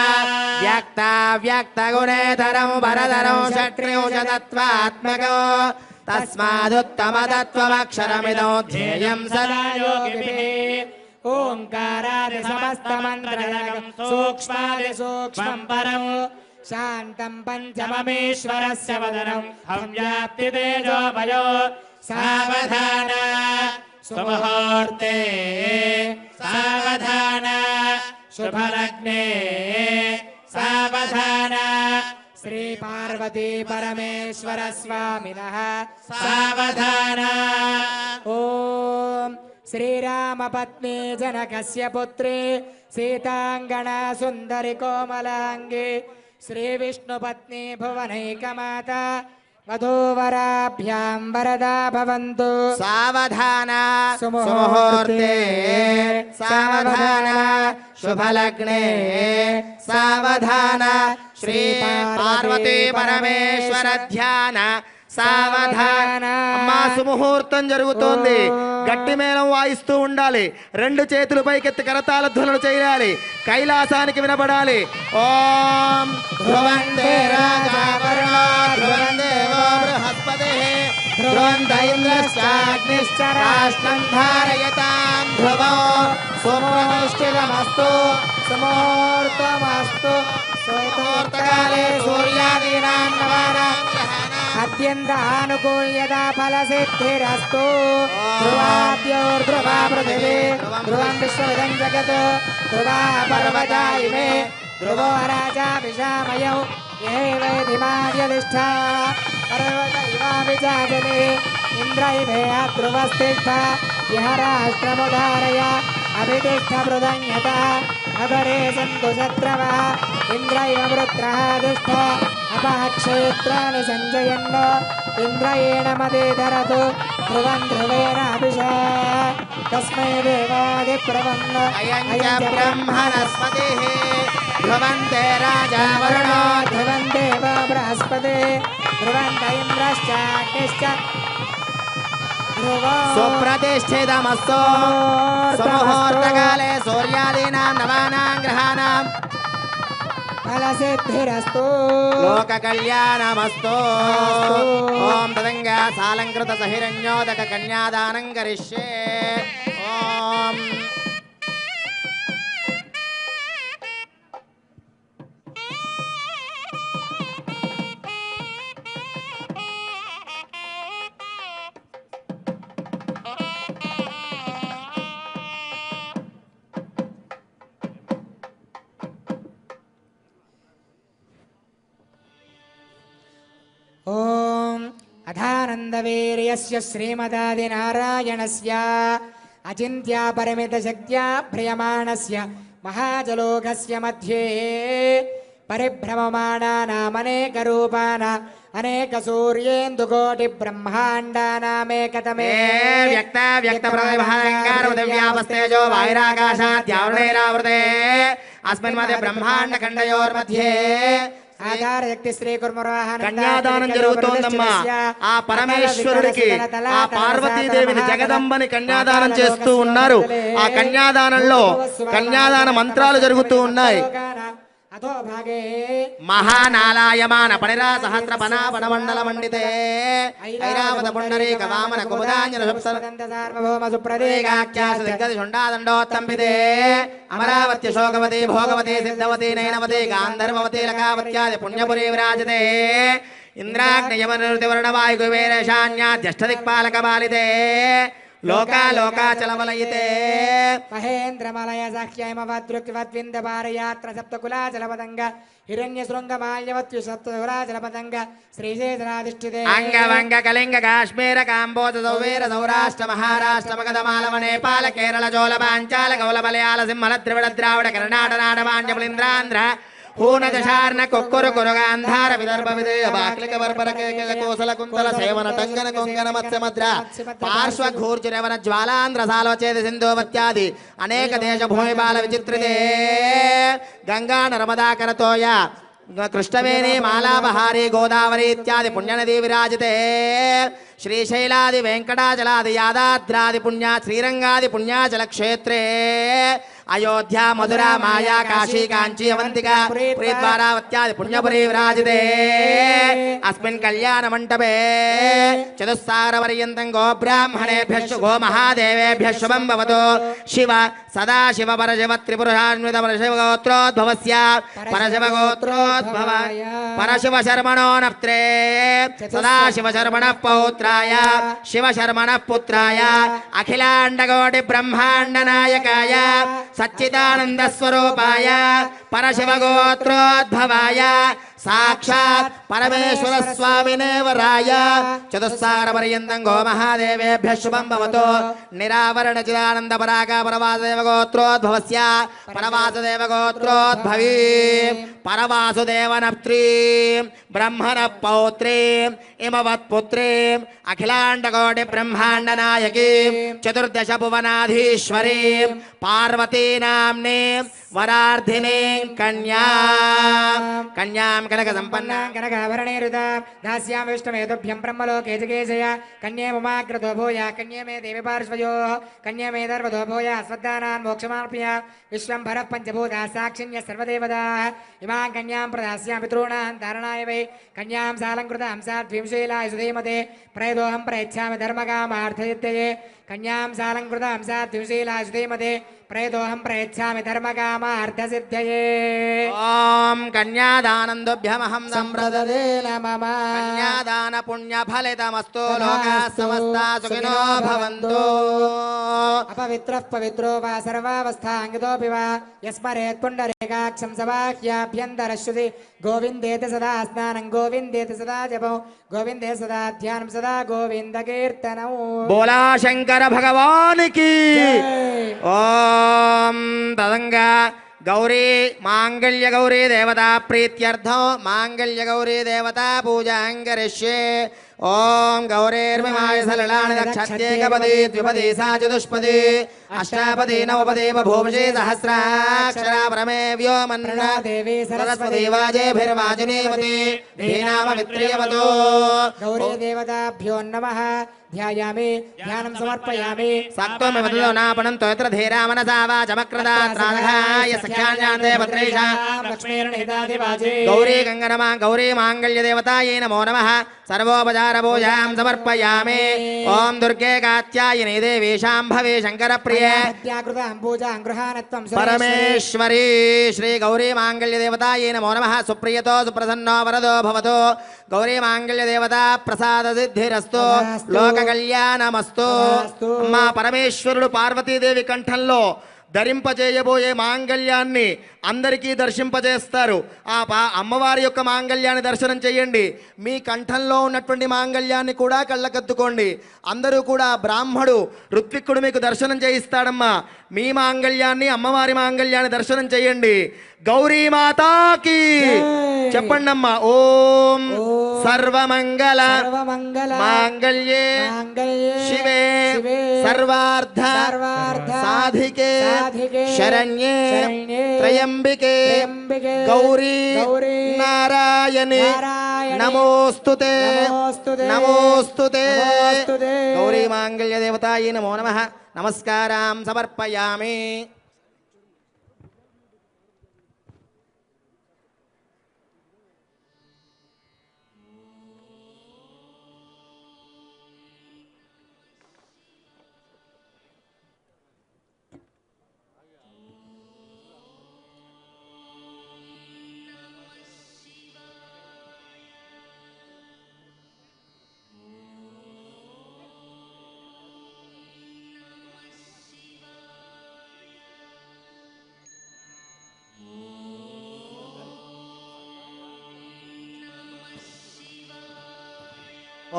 Speaker 3: వ్యక్త వ్యక్త గుణేతరం వరదరం షట్త్రింశతత్వాత్మకో తస్మాదుత్తమ తత్వమక్షరమిదం ధ్యేయం సదా యోగిభిః
Speaker 4: ఓంకారాది సమస్త మంత్రజనకం సూక్ష్మాది సూక్ష్మం పరం శాంతం పంచమమేశ్వరస్య వదనం
Speaker 5: హవ్యాప్తి తేజోమయో సావధాన సుముహూర్తే సావధాన శుభలగ్నే సావధాన
Speaker 4: శ్రీ పార్వతీ పరమేశ్వర స్వామినః
Speaker 5: సావధాన
Speaker 4: ఓం శ్రీరామపత్ని జనకస్య పుత్రి సీతాంగనా సుందరి కోమలాంగి శ్రీ విష్ణుపత్ని భువనైకమాత వధూవరాభ్యాం వరదా భవంతు
Speaker 3: సావధాన సుముహూర్తే సావధాన శుభలగ్నే సావధాన శ్రీ పార్వతీ పరమేశ్వర ధ్యాన సావధాన అమ్మా సుముహూర్తం జరుగుతోంది గట్టి మేళం వాయిస్తూ ఉండాలి రెండు చేతులు పైకెత్తి కరతాళ ధ్వనులు చేయాలి కైలాసానికి వినపడాలి ఓం ధ్రువందే రాజా వరుణో ధ్రువందేవో బృహస్పతిః ధ్రువంత ఇంద్రశ్చాగ్నిశ్చ రాష్ట్రం ధారయతాం ధ్రువో సుప్రతిష్ఠితమస్తు
Speaker 4: సుముహూర్తమస్తు
Speaker 3: ముహూర్తకాలే సూర్యాదీనాం నవానాం
Speaker 4: అత్యంత ఆనుకూల్యత ఫలసిద్ధిరస్తు ధ్రువాద్యోర్ధ్రువా పృథివీ ధ్రువం విశ్వమిదం జగత్ ధ్రువా పర్వతా ఇమే ధ్రువో రాజా విశామయౌ ఏవైధిమార్యధిష్ఠా పర్వత ఇవావిచాజనే ఇంద్రైవే ధ్రువస్థిష్ఠ ఇహ రాష్ట్రముదారయ అభితిష్ఠ మృదన్యత అపరే సంతు శత్రవः ఇంద్రయ వృత్రः దుష్ట అపక్షేత్రాన్ని సంజయన్ ఇంద్రయేణ మదేధరతు ధ్రువం ధ్రువేణ అభిషా తస్మై దేవాది ప్రవన్న
Speaker 3: అయం చ బ్రహ్మణస్పతిః ధ్రువంతే రాజా వరుణో
Speaker 4: ధ్రువం దేవ బృహస్పతి ధ్రువంత ఇంద్రశ్చాగ్నిశ్చ ధ్రువం
Speaker 3: సుప్రతిష్ఠితమస్తు సుముహూర్తకాలే సూర్యాదీనాం నవానాం గ్రహాణాం
Speaker 4: ఫలసిద్ధిరస్తు
Speaker 3: లోక కళ్యాణమస్తు ఓం తదంగా సాలంకృత సహిరణ్యోదక కన్యాదానం కరిష్యే ఓం
Speaker 4: ఓం అథానందవీర్యస్య శ్రీమదాదినారాయణస్య అచింత్యా పరిమితశక్త్యా భ్రియమాణస్య మహాజలోకస్య మధ్యే పరిభ్రమమాణానామనేకరూపాణ అనేక సూర్యేందుకోటి బ్రహ్మాండానామేకతమే
Speaker 3: వ్యక్త వ్యక్త ప్రతిభాంకారవ్యాపస్తేజో వాయురాకాశాద్యావృణైరావృతే అస్మిన్ మధ్య బ్రహ్మాండ ఖండయోర్मध्ये
Speaker 4: ఆధారశక్తి శ్రీ కుర్మరోహణ
Speaker 3: కన్యాదానం జరుగుతోందమ్మా. ఆ పరమేశ్వరుడికి ఆ పార్వతీదేవిని జగదంబని కన్యాదానం చేస్తూ ఉన్నారు. ఆ కన్యాదానంలో కన్యాదాన మంత్రాలు జరుగుతూ ఉన్నాయి. మహానాలాయమాన పనిరా సహస్ర పనాపన మండల మండితే ఐరావత పుండరీక వామన కుముదాంజన సుప్రదేగాఖ్యాసండాదండోత్తంబితే అమరావత్య శోకవతి భోగవతి సిద్ధవతి నైనవతి గాంధర్వవతి లకావత్యాది పుణ్యపురీ విరాజతే ఇంద్రాగ్నియమనుతివర్ణవాయుకుబేరేశాన్యా జ్యేష్ఠదిక్పాలక బాలితే లోకాచలవలయితే
Speaker 4: మహేంద్రమలయ సాఖ్యమవద్రుక్వద్వింద పారయాత్ర సప్తకులాచలపదంగ హిరణ్య శృంగమాల్యవత్యు సప్తకులాచలపదంగ శ్రీశేషరాధిష్ఠితే
Speaker 3: అంగవంగ కళింగ కాశ్మీర కాంబోజ సౌవేర సౌరాష్ట్ర మహారాష్ట్ర మగధ మాలవ నేపాల కేరళ చోళ పాంచాల గౌల మలయాళ సింహల ద్రవిడ ద్రావిడ కర్ణాటక నాడవాంజ పులింద్రాంధ్ర హూనజార్ణ కొక్కురు కురుగాంధార విదర్భ విదేయ బాక్లిక వర్పర కేకల కోసల కుంతల సేవన టంగన కొంగన మత్స్యమద్ర పార్శ్వ ఘూర్జురవన జ్వాలాంధ్ర సాలోచేది సింధోవత్యాది అనేక దేశ భూమి బాల విచిత్రితే గంగా నర్మదాకరతోయ కృష్ణవేణి మాలాబహారి గోదావరి ఇత్యాది పుణ్యనదీ విరాజితే శ్రీశైలాది వెంకటాచలాది యాదాద్రాది పుణ్య శ్రీరంగాది పుణ్యాచల క్షేత్రే అయోధ్య మధుర మాయా కాశీ కాంచీ అవంతిక పురీద్వారావత్యాది పుణ్యపురీ విరాజితే అస్మిన్ కళ్యాణ మంటపే చతుస్సాగర పర్యంతం గో బ్రాహ్మణేభ్యశ్చ గో మహాదేవేభ్యః శుభం భవతు శివ సదాశివ పరశివ త్రిపురుషాన్విత పరశివ గోత్రోద్భవస్య పరశివ గోత్రోద్భవ పరశివ శర్మణో నప్త్రే సదాశివ శర్మణ పౌత్రాయ శివ శర్మణ పుత్రాయ అఖిలాండకోటి బ్రహ్మాండ నాయకాయ సచ్చిదానంద స్వరూపాయ పరశివ గోత్రోద్భవాయ సాక్షాత్ పరమేశ్వర స్వామినే వరాయ చతుస్సాగర పర్యంతం గో మహాదేవేభ్యః శుభం భవతు నిరావరణ చిదానంద పరాక పరవాసుదేవ గోత్రోద్భవస్య పరవాసుదేవ గోత్రోద్భవీ పరవాసుదేవ నప్త్రీ బ్రహ్మణ పౌత్రీ ఇమవత్పుత్రీ అఖిలాండకోటి బ్రహ్మాండ నాయకీ చతుర్దశ భువనాధీశ్వరీ పార్వతీ నామ్ని వరార్థిని కన్యాం కనక సంపన్న
Speaker 4: కనకాభరణేరుత దాస్యాం విష్ణుమేతుభ్యం బ్రహ్మలోకే జగేశయ కన్యే మమాగ్రతో భూయ కన్యే మే దేవి పార్శ్వయో కన్యే మే దర్వతో భూయ స్వద్దానాన్ మోక్షమాప్య విశ్వం భర పంచభూతా సాక్షిణ్య సర్వదేవతా ఇమాం కన్యాం ప్రదాస్యాం పితॄణాం ధారణాయ వై కన్యాం సాలంకృతాం సాధ్వింశీలాయ సుధీమతే ప్రయదోహం ప్రయచ్ఛామి ధర్మకామార్థసిద్ధయే కన్యాం సాలంకృతాం సాధ్వింశీలాయ సుధీమతే ప్రయదోహం ప్రయచ్ఛామి ధర్మకామార్థసిద్ధయే
Speaker 3: ఓం కన్యాదానందోభ్యమహం
Speaker 4: సంప్రదదే నమః
Speaker 3: కన్యాదాన పుణ్య ఫలితమస్తు లోకాః సమస్తాః సుఖినో భవంతు
Speaker 4: అపవిత్రః పవిత్రో వా సర్వావస్థాంగితోపి వా యస్మరేత్ పుండరీకాక్షం సవాహ్యాభ్యంతరశ్రుతి గోవిందేతి సదా స్నానం గోవిందేతి సదా జపం గోవిందే సదా ధ్యానం సదా గోవింద కీర్తనం
Speaker 3: బోలా శంకర భగవానికి ఓం తదంగా గౌరీ మాంగళ్య గౌరీ దేవతా ప్రీత్యర్థం మాంగళ్య గౌరీ దేవతా పూజాంగరిష్యే ఓం గౌరేర్మిమాయ సలలాని దక్షత్యేకపది ద్విపది సా చతుష్పది అష్టాపది నవపది బభూషి సహస్రాక్షరా పరమే వ్యోమన్న
Speaker 4: దేవి
Speaker 3: సరస్వతి వాజేభిర్వాజునేవతి ధీనామ విత్రియవతో
Speaker 4: గౌరీ దేవతాభ్యో నమః ధ్యాయామి ధ్యానం సమర్పయామి
Speaker 3: సత్వమిమతో నాపణం తోత్ర ధీరా మనసా వాచమక్రదాత్రాధకాయ సఖ్యాన్యాతే భద్రేష
Speaker 4: లక్ష్మీర్ణితాదివాజే
Speaker 3: గౌరీ గంగనమా గౌరీ మాంగళ్య దేవతాయే నమో నమః సర్వోపచార పూజాం సమర్పయామి ఓం దుర్గే కాత్యాయని దేవి శాంభవి శంకర ప్రియే
Speaker 4: అత్యాకృతాం పూజాం గృహానత్వం
Speaker 3: పరమేశ్వరీ శ్రీ గౌరీ మాంగళ్య దేవతాయే నమో నమః సుప్రియతో సుప్రసన్నో వరదో భవతు గౌరీ మాంగళ్య దేవతా ప్రసాద సిద్ధిరస్తు లోక కళ్యాణమస్తు మా పరమేశ్వరుడు పార్వతీదేవి కంఠంలో ధరింపజేయబోయే మాంగళ్యాన్ని అందరికీ దర్శింపజేస్తారు. ఆ అమ్మవారి యొక్క మాంగళ్యాన్ని దర్శనం చేయండి. మీ కంఠంలో ఉన్నటువంటి మాంగళ్యాన్ని కూడా కళ్ళకద్దుకోండి. అందరూ కూడా బ్రాహ్మడు ఋత్విక్కుడు మీకు దర్శనం చేయిస్తాడమ్మా. మీ మాంగళ్యాన్ని అమ్మవారి మాంగళ్యాన్ని దర్శనం చేయండి. గౌరీ మాతాకి చెప్పండి అమ్మా. ఓం సర్వమంగళ
Speaker 4: సర్వమంగళ
Speaker 3: మాంగళ్యే
Speaker 4: మాంగళ్యే
Speaker 3: శివే
Speaker 4: శివే
Speaker 3: సర్వార్థ
Speaker 4: సర్వార్థ
Speaker 3: సాధికే
Speaker 4: సాధికే
Speaker 3: శరణ్యే
Speaker 4: శరణ్యే
Speaker 3: త్రయంబికే
Speaker 4: త్రయంబికే
Speaker 3: గౌరీ
Speaker 4: గౌరీ
Speaker 3: నారాయణి
Speaker 4: నారాయణి
Speaker 3: నమోస్తుతే
Speaker 4: నమోస్తుతే
Speaker 3: నమోస్తుతే
Speaker 4: నమోస్తుతే
Speaker 3: గౌరీ మాంగళ్య దేవతాయే నమో నమః నమస్కారం సమర్పయామి.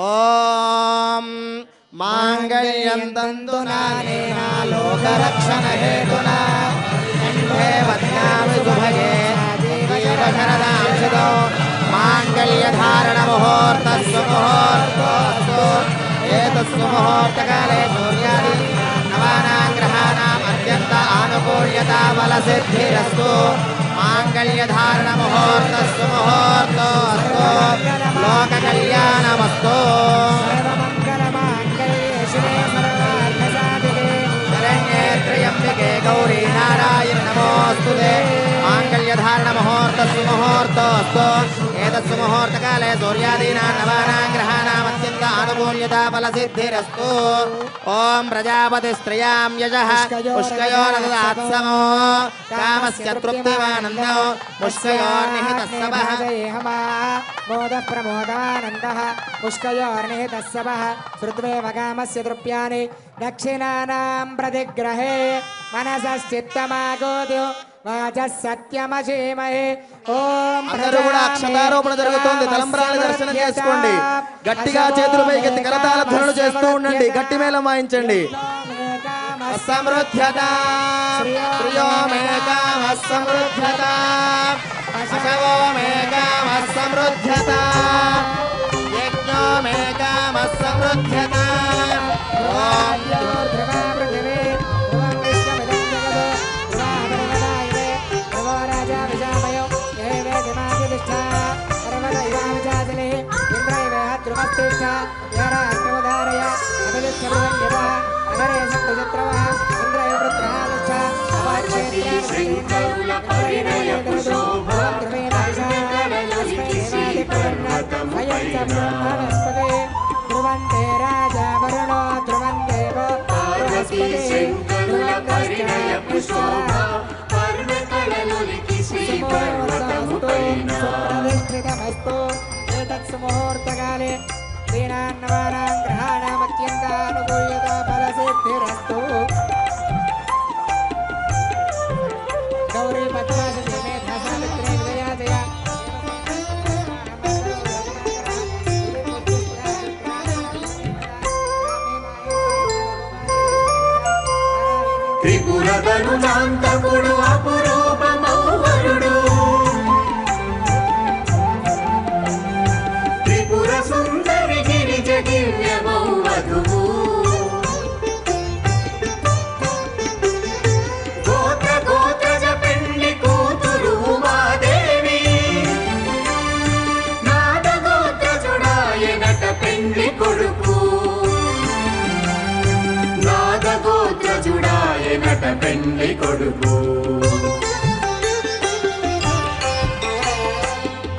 Speaker 3: ఓం మాంగళ్యం తంతునా నేనా లోకరక్షణ హేతునా కంఠే బధ్నామి శుభగే జీవశరదాం శతో మాంగళ్యధారణ ముహూర్తస్సు ముహూర్తోస్తు ఏతస్సు ముహూర్తకాలే సూర్యాది నవానాం గ్రహాణాం అత్యంత ఆనుకూల్యతా బలసిద్ధిరస్తు మాంగళ్యధారణ ముహూర్తస్సు ముహూర్తోస్తు లోక కళ్యాణమస్తు.
Speaker 4: సర్వమంగళ మాంగళ్యే శివే సర్వార్థ సాధికే
Speaker 3: శరణ్యే త్రయంబికే గౌరీ నారాయణ నమోస్తుతే మాంగళ్యధారణ ముహూర్తస్సు ముహూర్తోస్తు ఏతస్సు ముహూర్తకాలే సూర్యాదీనాం నవానాం గ్రహాణాం అత్యంత ఆనుకూల్యతా బలసిద్ధిరస్తు. ఓం ప్రజాపతిస్త్రయాం యజః పుష్కయోరదదాత్సమో కామస్య తృప్తిమానందో పుష్కయోర్నిహితస్సవః
Speaker 4: మోద ప్రమోదానందః పుష్కయోర్నిహితస్సవః శ్రుత్వేవ కామస్య తృప్యాని దక్షిణానాం ప్రతిగ్రహే మనసశ్చిత్తమాగోద్యో వాచః సత్యమశీమహే. ఓం
Speaker 3: అందరూ కూడా అక్షతారోపణ జరుగుతోంది. తలంబ్రాల దర్శనం చేసుకోండి. గట్టిగా చేతులు పైకెత్తి కరతాళ ధ్వనులు చేస్తూ ఉండండి. గట్టి మేళం వాయించండి. సమృద్ధ్యత ప్రియో మే కామ సమృద్ధ్యత పశవో మే కామ సమృద్ధ్యత యజ్ఞో మే కామ సమృద్ధ్యత. ఓం
Speaker 4: ధ్రువంతే రాజా వరుణో ధ్రువం దేవో సుప్రతిష్ఠితమస్తు. ఏతత్సు ముహూర్తకాలే దీనాన్నవానాం గ్రహాణమత్యంతానుకూల్యతా ఫలసిద్ధిరస్తు. గౌరీ పద్మాసనే మేధాసామిత్రే విజయాజయ
Speaker 5: త్రిపురగరుడాంతకుడు అపురూపమౌవరుడు త్రిపుర సుందరి గిరిజ దివ్యమౌ వధువు గోత్ర గోత్రజ పెండ్లి కూతురు ఉమాదేవి నాద గోత్రజుడాయనట పెండ్లి కొడుకు నాదగోత్రజుడాయనట పెండ్లి కొడుకు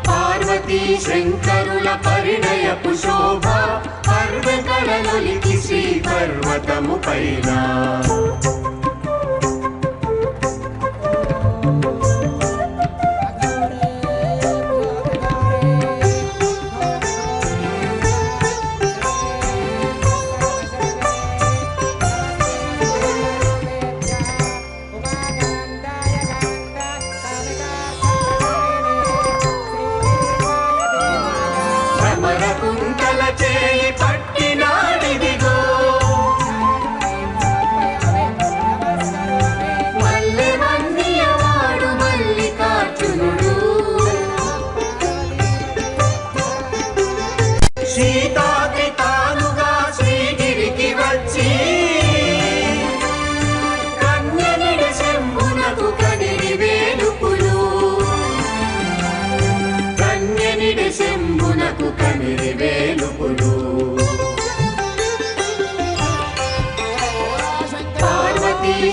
Speaker 5: పార్వతీ శంకరుల పరిణయపు శోభ పర్వతలనొలికి శ్రీ పర్వతము పైన చేయి పట్టినాడిదిగో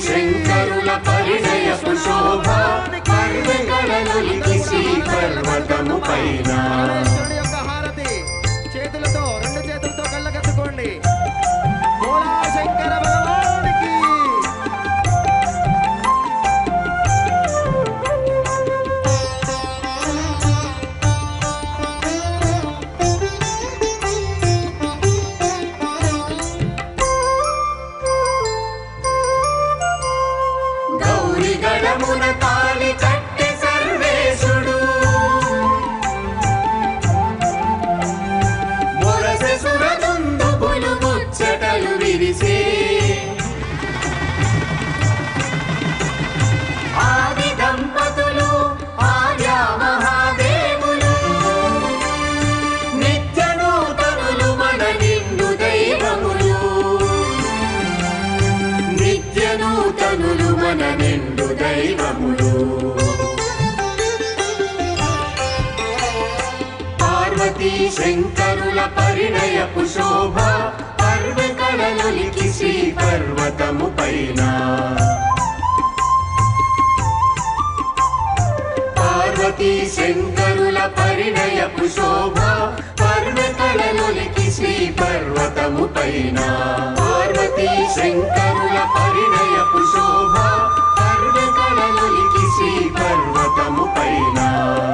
Speaker 7: శంకరుల పరిణయపు శోభ పర్వతలొలికి శ్రీ పర్వతము పైన
Speaker 3: పరమేశ్వరుడి యొక్క హారతి చేతులతో, రెండు చేతులతో కళ్ళకత్తుకోండి. భోళా శంకర భగవానికి.
Speaker 7: గౌరి గణమున తాళి కట్టె సర్వేశుడు మొరసె సురదుందుబులు ముచ్చటలు విరిసే ఆది దంపతులు ఆర్యా మహాదేవులు నిత్య నూతనులు మన నిండు దైవములు నిత్య నూతనులు మన నిండు దైవములు పార్వతీ శంకరుల పరిణయపు శోభ పర్వతలొలికి శ్రీ పర్వతము పైన పార్వతీ శంకరుల పరిణయపు శోభ పర్వతలొలికి శ్రీ పర్వతము పైన పార్వతీ శంకరుల పరిణయపు శోభ పర్వతలొలికి శ్రీ పర్వతము పైన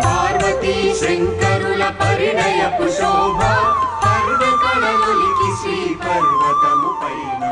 Speaker 7: పార్వతీ శంకరుల పరిణయపు శోభ పర్వతలొలికి శ్రీ పర్వతము పైన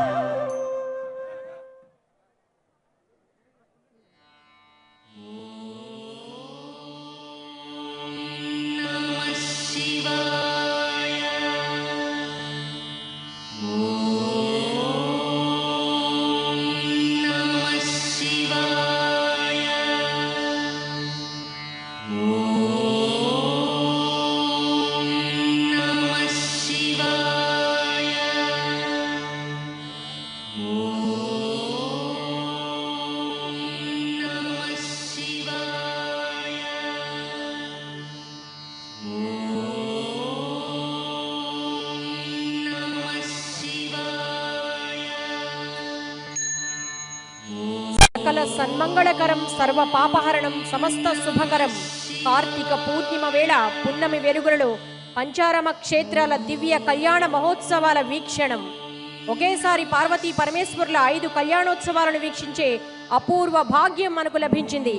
Speaker 1: సకల సన్మంగళకరం సర్వ పాపహరణం సమస్త శుభకరం కార్తీక పూర్ణిమ వేళ పున్నమి వెలుగులలో పంచారమ క్షేత్రాల దివ్య కళ్యాణ మహోత్సవాల వీక్షణం. ఒకేసారి పార్వతీ పరమేశ్వరుల 5 కళ్యాణోత్సవాలను వీక్షించే అపూర్వ భాగ్యం మనకు లభించింది.